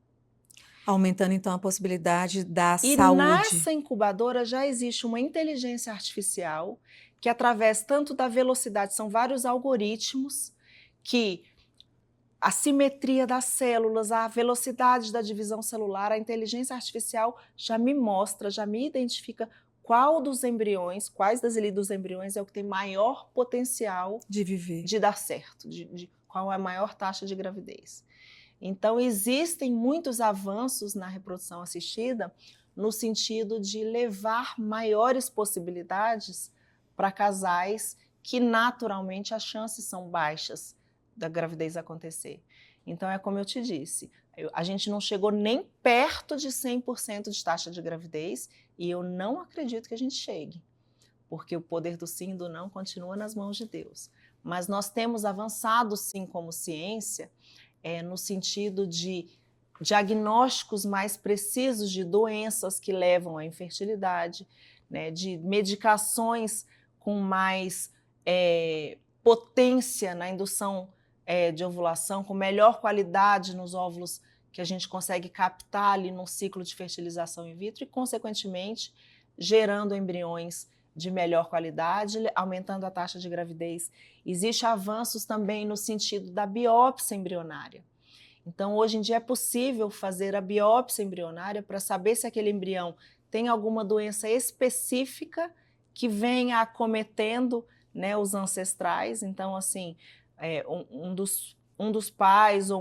Aumentando, então, a possibilidade da E saúde. nessa incubadora já existe uma inteligência artificial que, através tanto da velocidade, são vários algoritmos que a simetria das células, a velocidade da divisão celular, a inteligência artificial já me mostra, já me identifica quais dos embriões é o que tem maior potencial de viver, de dar certo, qual é a maior taxa de gravidez. Então, existem muitos avanços na reprodução assistida no sentido de levar maiores possibilidades para casais que naturalmente as chances são baixas da gravidez acontecer. Então, é como eu te disse, a gente não chegou nem perto de 100% de taxa de gravidez e eu não acredito que a gente chegue, porque o poder do sim e do não continua nas mãos de Deus. Mas nós temos avançado sim como ciência, no sentido de diagnósticos mais precisos de doenças que levam à infertilidade, né, de medicações com mais potência na indução de ovulação, com melhor qualidade nos óvulos que a gente consegue captar ali num ciclo de fertilização in vitro e, consequentemente, gerando embriões de melhor qualidade, aumentando a taxa de gravidez. Existem avanços também no sentido da biópsia embrionária. Então, hoje em dia é possível fazer a biópsia embrionária para saber se aquele embrião tem alguma doença específica que venha acometendo, né, os ancestrais. Então, assim, um dos pais ou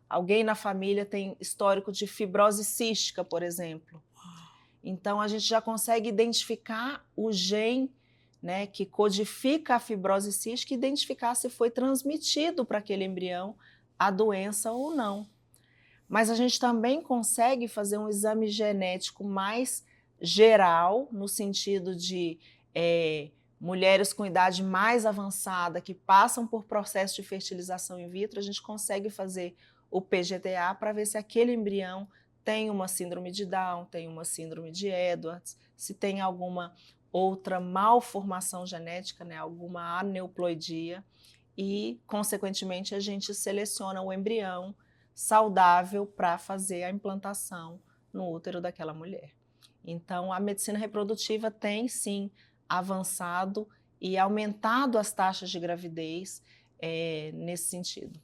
alguém na família tem histórico de fibrose cística, por exemplo. Então, a gente já consegue identificar o gene, né, que codifica a fibrose cística e identificar se foi transmitido para aquele embrião a doença ou não. Mas a gente também consegue fazer um exame genético mais geral, no sentido de mulheres com idade mais avançada que passam por processo de fertilização in vitro, a gente consegue fazer o PGT-A para ver se aquele embrião tem uma síndrome de Down, tem uma síndrome de Edwards, se tem alguma outra malformação genética, né, alguma aneuploidia, e, consequentemente, a gente seleciona o embrião saudável para fazer a implantação no útero daquela mulher. Então, a medicina reprodutiva tem, sim, avançado e aumentado as taxas de gravidez nesse sentido.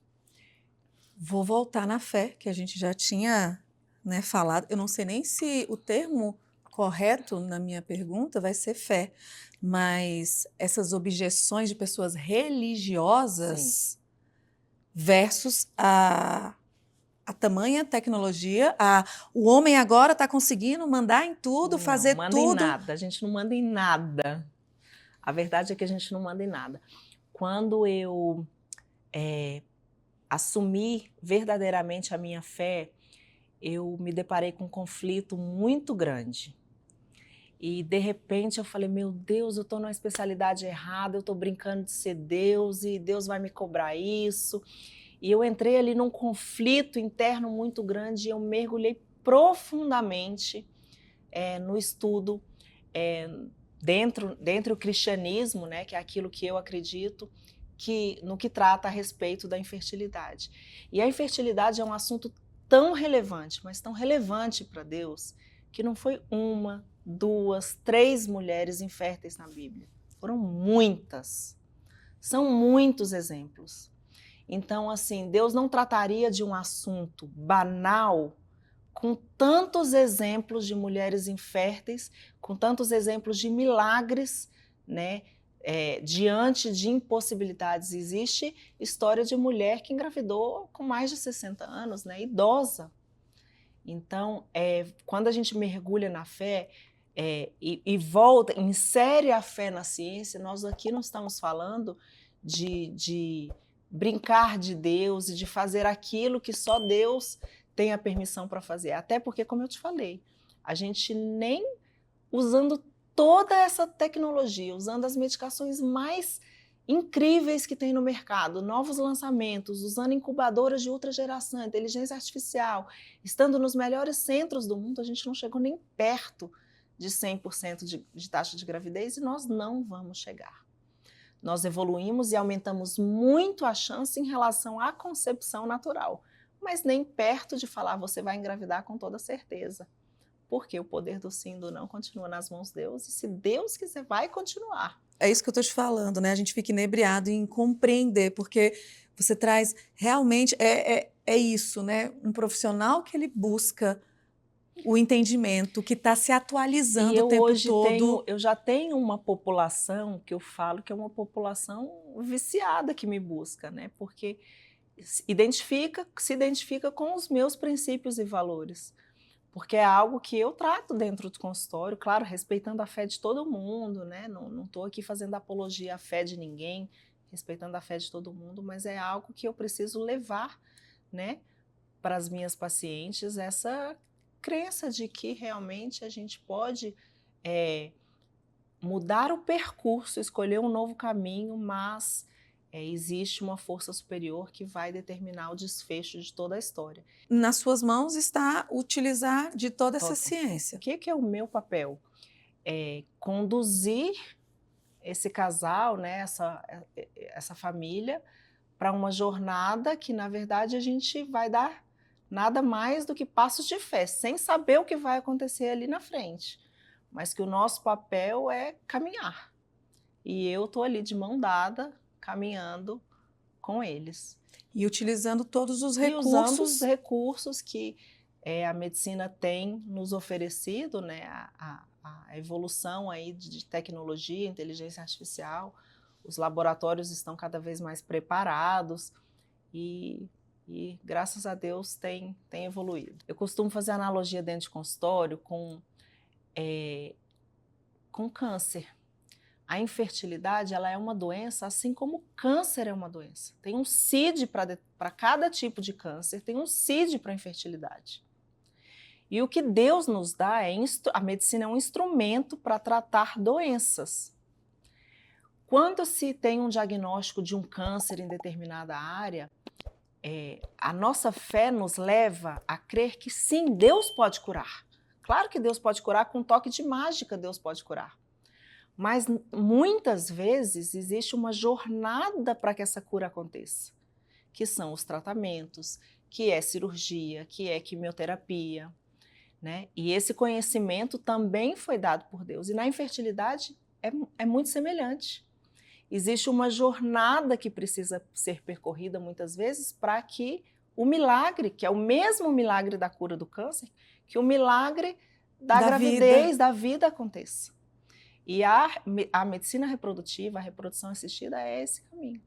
Vou voltar na fé, que a gente já tinha, né, falado. Eu não sei nem se o termo correto na minha pergunta vai ser fé, mas essas objeções de pessoas religiosas, sim, versus a tamanha tecnologia, o homem agora está conseguindo mandar em tudo, fazer não manda tudo. Em nada, a gente não manda em nada. A verdade é que a gente não manda em nada. Quando eu assumi verdadeiramente a minha fé, eu me deparei com um conflito muito grande. E, de repente, eu falei, meu Deus, eu estou numa especialidade errada, eu estou brincando de ser Deus e Deus vai me cobrar isso. E eu entrei ali num conflito interno muito grande e eu mergulhei profundamente no estudo dentro do cristianismo, né, que é aquilo que eu acredito, no que trata a respeito da infertilidade. E a infertilidade é um assunto tão relevante, mas tão relevante para Deus, que não foi uma, duas, três mulheres inférteis na Bíblia. Foram muitas. São muitos exemplos. Então, assim, Deus não trataria de um assunto banal com tantos exemplos de mulheres inférteis, com tantos exemplos de milagres, né? Diante de impossibilidades. Existe história de mulher que engravidou com mais de 60 anos, né? Idosa. Então, quando a gente mergulha na fé e volta, insere a fé na ciência, nós aqui não estamos falando de brincar de Deus e de fazer aquilo que só Deus tem a permissão para fazer. Até porque, como eu te falei, a gente nem usando toda essa tecnologia, usando as medicações mais incríveis que tem no mercado, novos lançamentos, usando incubadoras de ultrageração, inteligência artificial, estando nos melhores centros do mundo, a gente não chegou nem perto de 100% de taxa de gravidez e nós não vamos chegar. Nós evoluímos e aumentamos muito a chance em relação à concepção natural, mas nem perto de falar você vai engravidar com toda certeza. Porque o poder do sim e do não continua nas mãos de Deus, e se Deus quiser, vai continuar. É isso que eu estou te falando, né? A gente fica inebriado em compreender, porque você traz realmente, é isso, né? Um profissional que ele busca o entendimento, que está se atualizando o tempo todo. Eu já tenho uma população que eu falo que é uma população viciada que me busca, né? Porque se identifica com os meus princípios e valores. Porque é algo que eu trato dentro do consultório, claro, respeitando a fé de todo mundo, né? Não estou aqui fazendo apologia à fé de ninguém, respeitando a fé de todo mundo, mas é algo que eu preciso levar, né, para as minhas pacientes, essa crença de que realmente a gente pode mudar o percurso, escolher um novo caminho, mas existe uma força superior que vai determinar o desfecho de toda a história. Nas suas mãos está utilizar de toda essa ciência. O que é o meu papel? Conduzir esse casal, né, essa família, para uma jornada que, na verdade, a gente vai dar nada mais do que passos de fé, sem saber o que vai acontecer ali na frente. Mas que o nosso papel é caminhar. E eu estou ali de mão dada, caminhando com eles. E utilizando todos os recursos. E usando os recursos que a medicina tem nos oferecido, né? A evolução aí de tecnologia, inteligência artificial, os laboratórios estão cada vez mais preparados e graças a Deus tem evoluído. Eu costumo fazer analogia dentro de consultório com câncer. A infertilidade, ela é uma doença, assim como o câncer é uma doença. Tem um CID para cada tipo de câncer, tem um CID para a infertilidade. E o que Deus nos dá a medicina é um instrumento para tratar doenças. Quando se tem um diagnóstico de um câncer em determinada área, a nossa fé nos leva a crer que sim, Deus pode curar. Claro que Deus pode curar, com um toque de mágica Deus pode curar. Mas muitas vezes existe uma jornada para que essa cura aconteça, que são os tratamentos, que é cirurgia, que é quimioterapia, né? E esse conhecimento também foi dado por Deus. E na infertilidade é muito semelhante. Existe uma jornada que precisa ser percorrida muitas vezes para que o milagre, que é o mesmo milagre da cura do câncer, que o milagre da gravidez, da vida aconteça. E a medicina reprodutiva, a reprodução assistida é esse caminho.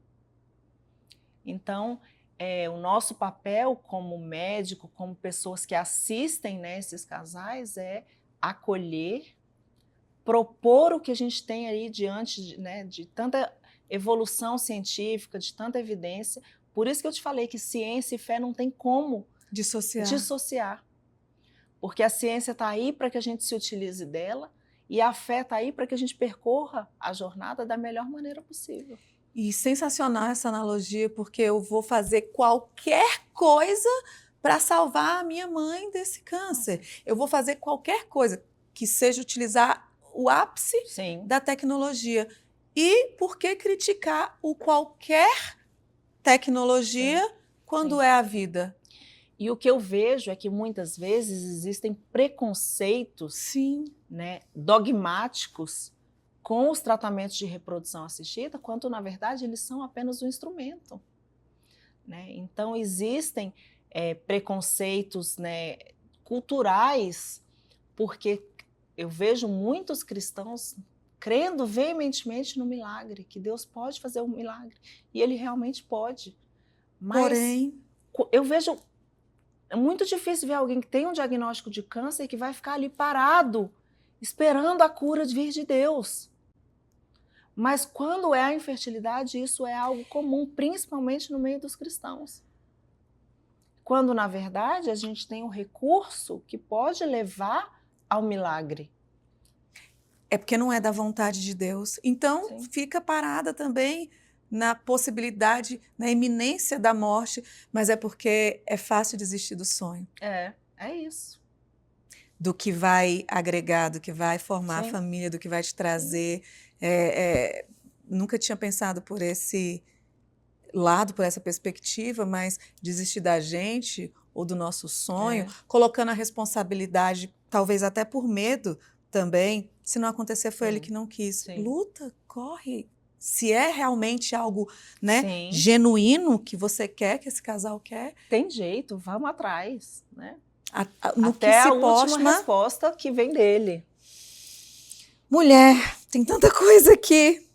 Então, o nosso papel como médico, como pessoas que assistem, né, esses casais, é acolher, propor o que a gente tem aí diante de tanta evolução científica, de tanta evidência. Por isso que eu te falei que ciência e fé não tem como dissociar. Porque a ciência está aí para que a gente se utilize dela, e a fé está aí para que a gente percorra a jornada da melhor maneira possível. E sensacional essa analogia, porque eu vou fazer qualquer coisa para salvar a minha mãe desse câncer. Eu vou fazer qualquer coisa que seja utilizar o ápice Sim. da tecnologia. E por que criticar o qualquer tecnologia quando é a vida? E o que eu vejo é que muitas vezes existem preconceitos, né, dogmáticos com os tratamentos de reprodução assistida, quando na verdade eles são apenas um instrumento, né? Então existem preconceitos, né, culturais, porque eu vejo muitos cristãos crendo veementemente no milagre, que Deus pode fazer um milagre, e Ele realmente pode. Mas porém, eu vejo, é muito difícil ver alguém que tem um diagnóstico de câncer e que vai ficar ali parado, esperando a cura vir de Deus. Mas quando é a infertilidade, isso é algo comum, principalmente no meio dos cristãos. Quando, na verdade, a gente tem um recurso que pode levar ao milagre. é porque não é da vontade de Deus. Então, Sim. fica parada também na possibilidade, na iminência da morte, mas é porque é fácil desistir do sonho. É isso. Do que vai agregar, do que vai formar Sim. a família, do que vai te trazer. Nunca tinha pensado por esse lado, por essa perspectiva, mas desistir da gente ou do nosso sonho, colocando a responsabilidade, talvez até por medo também. Se não acontecer, foi ele que não quis. Sim. Luta, corre. Se é realmente algo, né, Sim. genuíno que você quer, que esse casal quer, tem jeito, vamos atrás, né? No Até que se a última posta, resposta que vem dele. Mulher, tem tanta coisa aqui.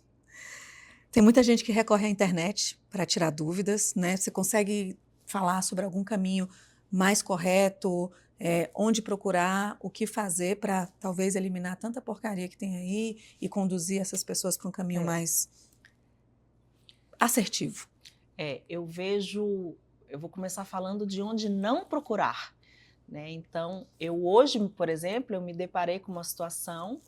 Tem muita gente que recorre à internet para tirar dúvidas, né? Você consegue falar sobre algum caminho mais correto, onde procurar, o que fazer para talvez eliminar tanta porcaria que tem aí e conduzir essas pessoas para um caminho mais assertivo. Eu vou começar falando de onde não procurar, né? Então, eu hoje, por exemplo, eu me deparei com uma situação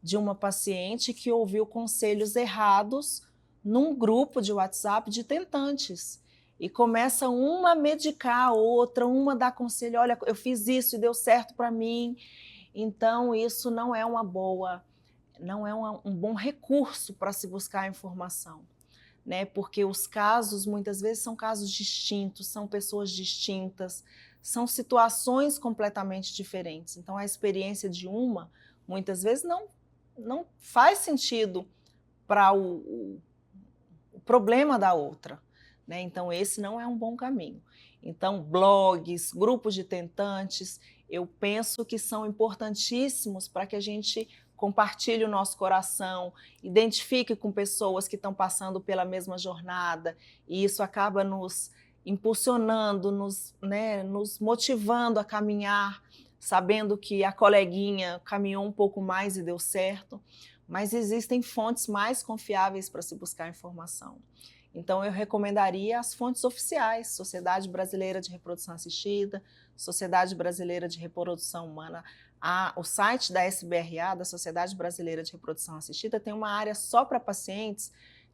de uma paciente que ouviu conselhos errados num grupo de WhatsApp de tentantes. E começa uma a medicar a outra, uma dá conselho, olha, eu fiz isso e deu certo para mim. Então, isso não é um bom recurso para se buscar informação, né? Porque os casos, muitas vezes, são casos distintos, são pessoas distintas, são situações completamente diferentes. Então, a experiência de uma, muitas vezes, não faz sentido para o problema da outra, né? Então, esse não é um bom caminho. Então, blogs, grupos de tentantes, eu penso que são importantíssimos para que a gente compartilhe o nosso coração, identifique com pessoas que estão passando pela mesma jornada, e isso acaba nos impulsionando, nos motivando a caminhar, sabendo que a coleguinha caminhou um pouco mais e deu certo. Mas existem fontes mais confiáveis para se buscar informação. Então, eu recomendaria as fontes oficiais, Sociedade Brasileira de Reprodução Assistida, Sociedade Brasileira de Reprodução Humana. O site da SBRA, da Sociedade Brasileira de Reprodução Assistida, tem uma área só para pacientes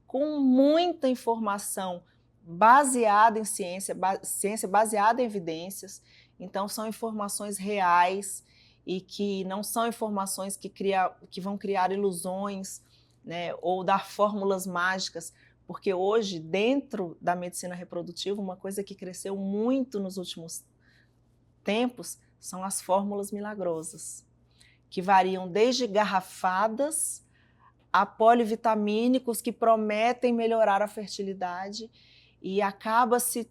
com muita informação baseada em ciência baseada em evidências. Então, são informações reais e que não são informações que vão criar ilusões, né, ou dar fórmulas mágicas, porque hoje, dentro da medicina reprodutiva, uma coisa que cresceu muito nos últimos tempos são as fórmulas milagrosas, que variam desde garrafadas a polivitamínicos que prometem melhorar a fertilidade, e acaba se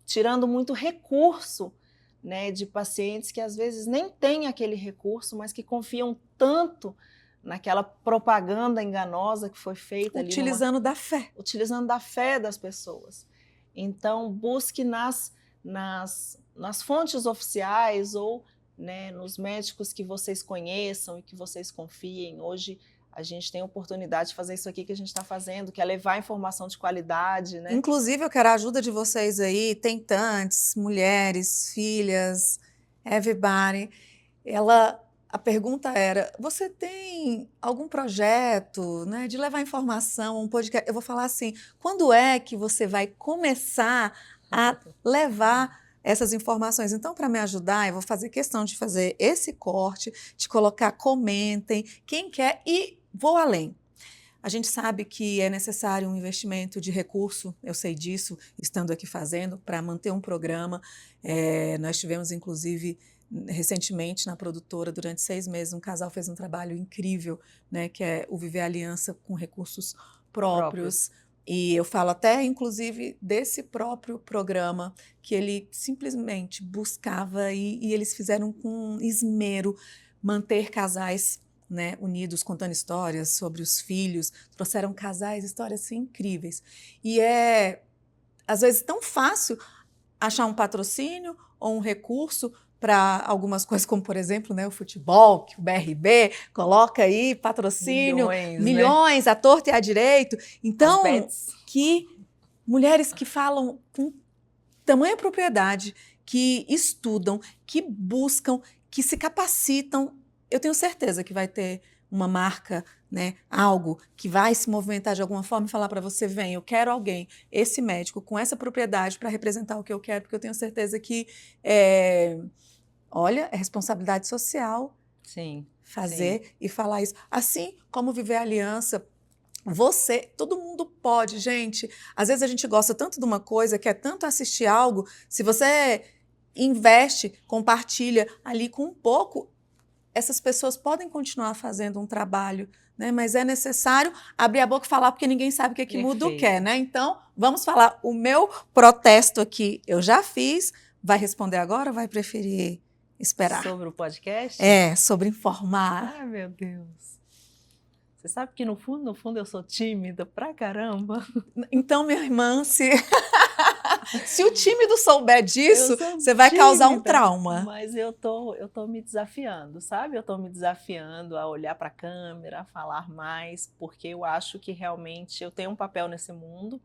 tirando muito recurso, né, de pacientes que às vezes nem têm aquele recurso, mas que confiam tanto naquela propaganda enganosa que foi feita utilizando da fé das pessoas. Então, busque nas fontes oficiais ou, né, nos médicos que vocês conheçam e que vocês confiem. Hoje a gente tem a oportunidade de fazer isso aqui que a gente está fazendo, que é levar informação de qualidade, né? Inclusive, eu quero a ajuda de vocês aí, tentantes, mulheres, filhas, everybody. Ela a pergunta era, você tem algum projeto, né, de levar informação, um podcast? Eu vou falar assim, quando é que você vai começar a levar essas informações? Então, para me ajudar, eu vou fazer questão de fazer esse corte, de colocar, comentem, quem quer, e vou além. A gente sabe que é necessário um investimento de recurso, eu sei disso, estando aqui fazendo, para manter um programa. Nós tivemos, inclusive, recentemente na produtora, durante 6 meses, um casal fez um trabalho incrível, né, que é o Viver Aliança com recursos próprios. E eu falo até, inclusive, desse próprio programa, que ele simplesmente buscava, e eles fizeram com esmero, manter casais, né, unidos, contando histórias sobre os filhos, trouxeram casais, histórias assim, incríveis. E é, às vezes, tão fácil achar um patrocínio ou um recurso para algumas coisas, como, por exemplo, né, o futebol, que o BRB coloca aí, patrocínio, milhões, né? À torta e à direito. Então, que mulheres que falam com tamanha propriedade, que estudam, que buscam, que se capacitam, eu tenho certeza que vai ter uma marca, né, algo que vai se movimentar de alguma forma e falar para você, vem, eu quero alguém, esse médico, com essa propriedade para representar o que eu quero, porque eu tenho certeza que, olha, é responsabilidade social. Sim, fazer sim. E falar isso. Assim como Viver Aliança, todo mundo pode, gente. Às vezes a gente gosta tanto de uma coisa, quer tanto assistir algo, se você investe, compartilha ali com um pouco, essas pessoas podem continuar fazendo um trabalho, né? Mas é necessário abrir a boca e falar, porque ninguém sabe o que muda quer, né? Então, vamos falar. O meu protesto aqui, eu já fiz. Vai responder agora ou vai preferir esperar? Sobre o podcast? Sobre informar. Ai, meu Deus. Você sabe que no fundo eu sou tímida pra caramba. Então, minha irmã, se o tímido souber disso, você vai causar um trauma. Mas eu tô me desafiando, sabe? Eu tô me desafiando a olhar para a câmera, a falar mais, porque eu acho que realmente eu tenho um papel nesse mundo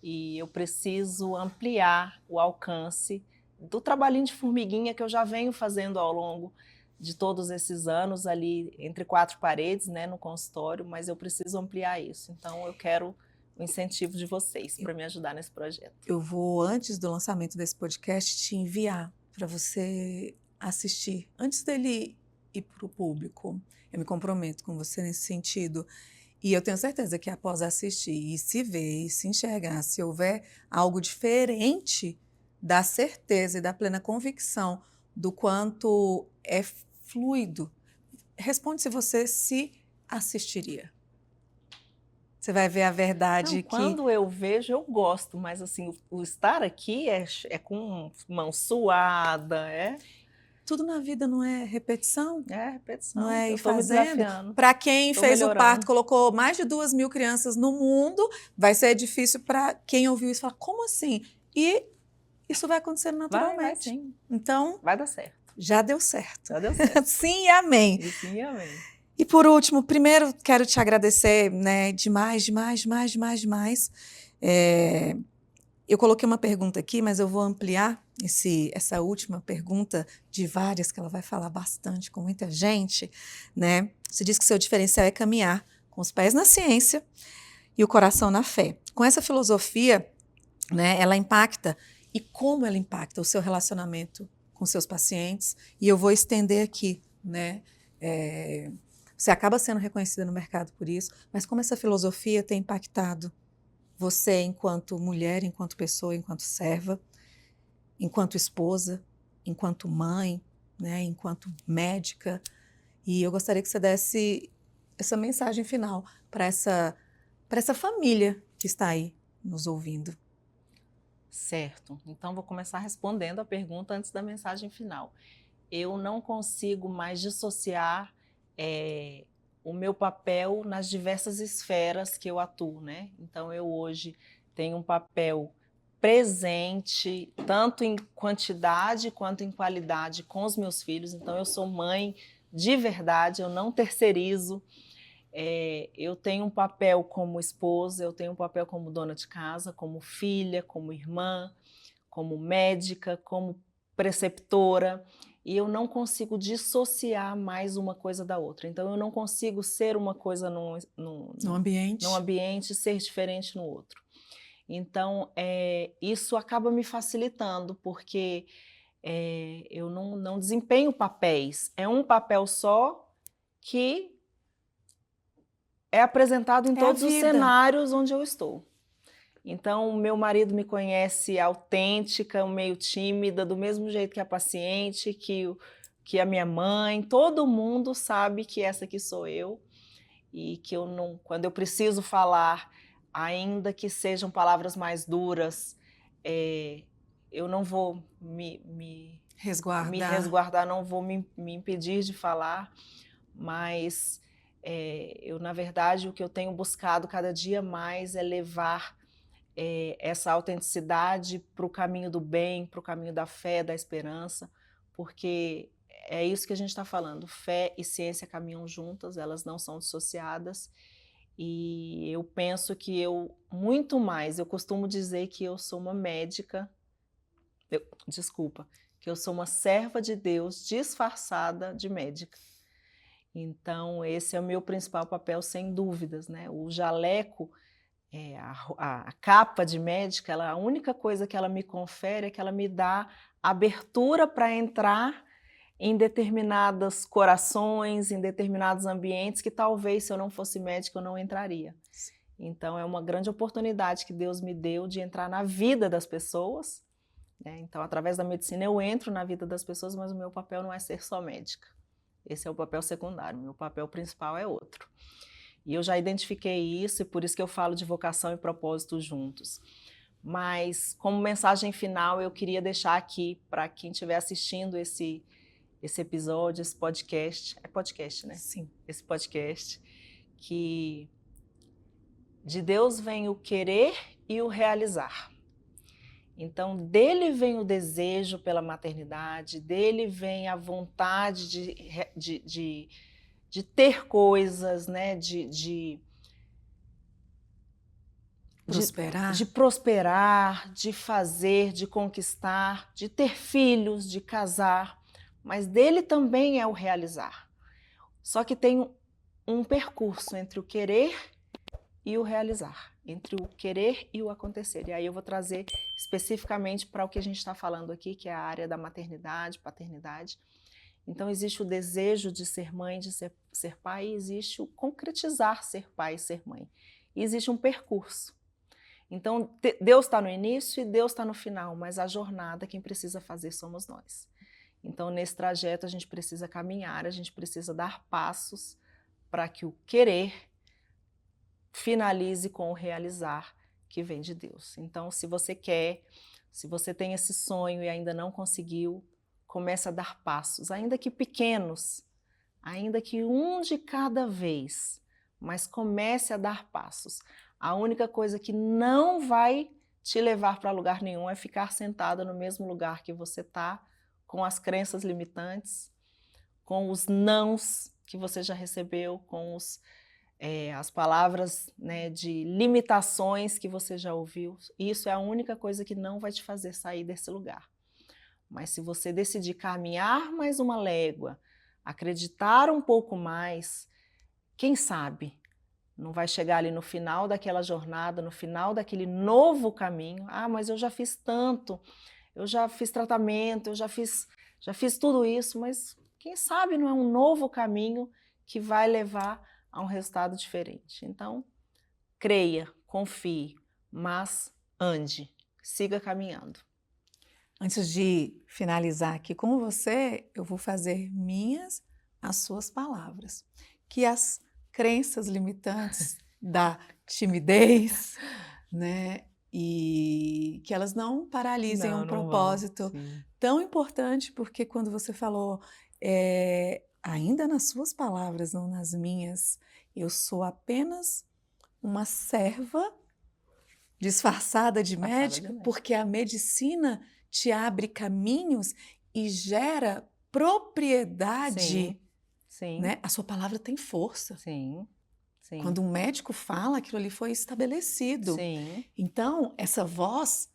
e eu preciso ampliar o alcance do trabalhinho de formiguinha que eu já venho fazendo ao longo de todos esses anos ali entre 4 paredes, né, no consultório, mas eu preciso ampliar isso. Então eu quero o incentivo de vocês para me ajudar nesse projeto. Eu vou, antes do lançamento desse podcast, te enviar para você assistir, antes dele ir para o público. Eu me comprometo com você nesse sentido. E eu tenho certeza que após assistir e se ver e se enxergar, se houver algo diferente, da certeza e da plena convicção do quanto é fluido, responde se você se assistiria. Você vai ver a verdade. Não, quando eu vejo, eu gosto, mas assim, o estar aqui é com mão suada, Tudo na vida não é repetição? É repetição. Não é eu ir fazendo? Para quem fez melhorando. O parto, colocou mais de 2.000 crianças no mundo, vai ser difícil para quem ouviu isso falar, como assim? E isso vai acontecer naturalmente. Vai sim. Então, vai dar certo. Já deu certo. Já deu certo. Sim e amém. E sim e amém. E por último, primeiro quero te agradecer, né, demais. Eu coloquei uma pergunta aqui, mas eu vou ampliar essa última pergunta de várias, que ela vai falar bastante com muita gente, né? Você diz que seu diferencial é caminhar com os pés na ciência e o coração na fé. Com essa filosofia, né, ela impacta, e como ela impacta o seu relacionamento com seus pacientes, e eu vou estender aqui, né? Você acaba sendo reconhecida no mercado por isso, mas como essa filosofia tem impactado você enquanto mulher, enquanto pessoa, enquanto serva, enquanto esposa, enquanto mãe, né, enquanto médica. E eu gostaria que você desse essa mensagem final para essa família que está aí nos ouvindo. Certo. Então, vou começar respondendo a pergunta antes da mensagem final. Eu não consigo mais dissociar o meu papel nas diversas esferas que eu atuo, né? Então, eu hoje tenho um papel presente, tanto em quantidade quanto em qualidade com os meus filhos. Então, eu sou mãe de verdade, eu não terceirizo. Eu tenho um papel como esposa, eu tenho um papel como dona de casa, como filha, como irmã, como médica, como preceptora. e eu não consigo dissociar mais uma coisa da outra. Então, eu não consigo ser uma coisa No num ambiente. ambiente e ser diferente no outro. Então, isso acaba me facilitando, porque eu não desempenho papéis. É um papel só que é apresentado em É a todos os vida. cenários onde eu estou. Então, o meu marido me conhece autêntica, meio tímida, do mesmo jeito que a paciente, que a minha mãe. Todo mundo sabe que essa aqui sou eu e que eu não, quando eu preciso falar, ainda que sejam palavras mais duras, eu não vou me resguardar, não vou me impedir de falar, mas eu, na verdade, o que eu tenho buscado cada dia mais é levar essa autenticidade para o caminho do bem, para o caminho da fé, da esperança, porque é isso que a gente está falando, fé e ciência caminham juntas, elas não são dissociadas, e eu penso que muito mais, eu costumo dizer que eu sou uma médica, que eu sou uma serva de Deus disfarçada de médica. Então, esse é o meu principal papel, sem dúvidas, né? O jaleco, a capa de médica, a única coisa que ela me confere é que ela me dá abertura para entrar em determinados corações, em determinados ambientes que talvez, se eu não fosse médica, eu não entraria. Então, é uma grande oportunidade que Deus me deu de entrar na vida das pessoas, né? Então, através da medicina, eu entro na vida das pessoas, mas o meu papel não é ser só médica. Esse é o papel secundário, o meu papel principal é outro. E eu já identifiquei isso, e por isso que eu falo de vocação e propósito juntos. Mas, como mensagem final, eu queria deixar aqui, para quem estiver assistindo esse episódio, esse podcast, é podcast, né? Sim. Esse podcast, que de Deus vem o querer e o realizar. Então, dele vem o desejo pela maternidade, dele vem a vontade de ter coisas, né? de prosperar, de fazer, de conquistar, de ter filhos, de casar, mas dele também é o realizar. Só que tem um percurso entre o querer e o realizar, entre o querer e o acontecer. E aí eu vou trazer especificamente para o que a gente está falando aqui, que é a área da maternidade, paternidade. Então existe o desejo de ser mãe, de ser pai, e existe o concretizar ser pai e ser mãe. E existe um percurso. Então, Deus está no início e Deus está no final, mas a jornada, quem precisa fazer somos nós. Então, nesse trajeto, a gente precisa caminhar, a gente precisa dar passos para que o querer finalize com o realizar que vem de Deus. Então, se você quer, se você tem esse sonho e ainda não conseguiu, comece a dar passos, ainda que pequenos, ainda que um de cada vez, mas comece a dar passos. A única coisa que não vai te levar para lugar nenhum é ficar sentada no mesmo lugar que você está, com as crenças limitantes, com os nãos que você já recebeu, com as palavras, né, de limitações que você já ouviu. Isso é a única coisa que não vai te fazer sair desse lugar. Mas se você decidir caminhar mais uma légua, acreditar um pouco mais, quem sabe não vai chegar ali no final daquela jornada, no final daquele novo caminho. Ah, mas eu já fiz tanto, eu já fiz tratamento, eu já fiz tudo isso, mas quem sabe não é um novo caminho que vai levar a um resultado diferente. Então, creia, confie, mas ande, siga caminhando. Antes de finalizar aqui com você, eu vou fazer minhas as suas palavras. Que as crenças limitantes da timidez, né, e que elas não paralisem um propósito tão importante, porque quando você falou, ainda nas suas palavras, não nas minhas, eu sou apenas uma serva disfarçada de médica, porque a medicina te abre caminhos e gera propriedade. Sim. Né? A sua palavra tem força. Sim. Quando um médico fala, aquilo ali foi estabelecido. Sim. Então, essa voz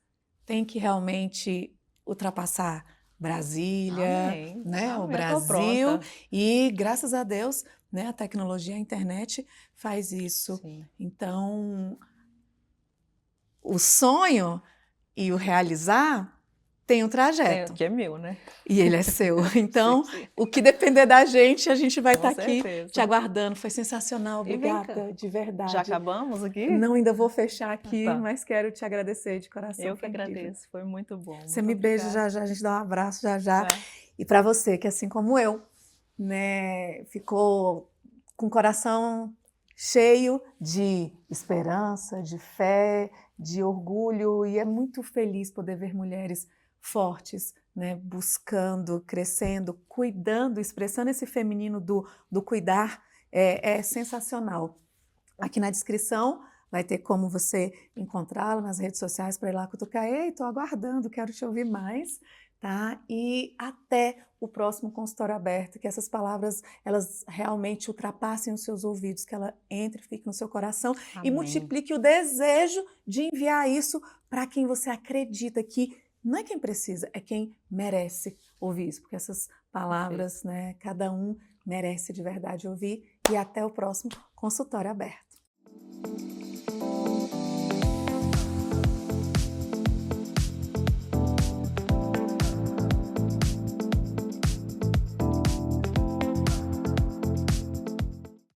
tem que realmente ultrapassar Brasília, Amém. né, o Amém, eu tô Brasil, pronta. e graças a Deus, né, a tecnologia, a internet faz isso. Sim. Então, o sonho e o realizar tem um trajeto, Que é meu, né? e ele é seu. Então, Sim, o que depender da gente, a gente vai estar com aqui te certeza. aguardando. Foi sensacional, E vem cá, obrigada, de já verdade. acabamos aqui? Não, ainda vou fechar aqui, Tá. mas quero te agradecer de coração, Eu que foi incrível. agradeço, foi muito bom. Você Muito me beija obrigada. já já, a gente dá um abraço já já. Tá. E para você, que assim como eu, né, ficou com o coração cheio de esperança, de fé, de orgulho, e é muito feliz poder ver mulheres fortes, né, buscando, crescendo, cuidando, expressando esse feminino do cuidar, é sensacional. Aqui na descrição vai ter como você encontrá-la nas redes sociais para ir lá cutucar. Ei, estou aguardando, quero te ouvir mais, tá? E até o próximo consultório aberto, que essas palavras elas realmente ultrapassem os seus ouvidos, que ela entre, fique no seu coração e Amém. multiplique o desejo de enviar isso para quem você acredita que não é quem precisa, é quem merece ouvir isso, porque essas palavras, né, cada um merece de verdade ouvir. E até o próximo consultório aberto.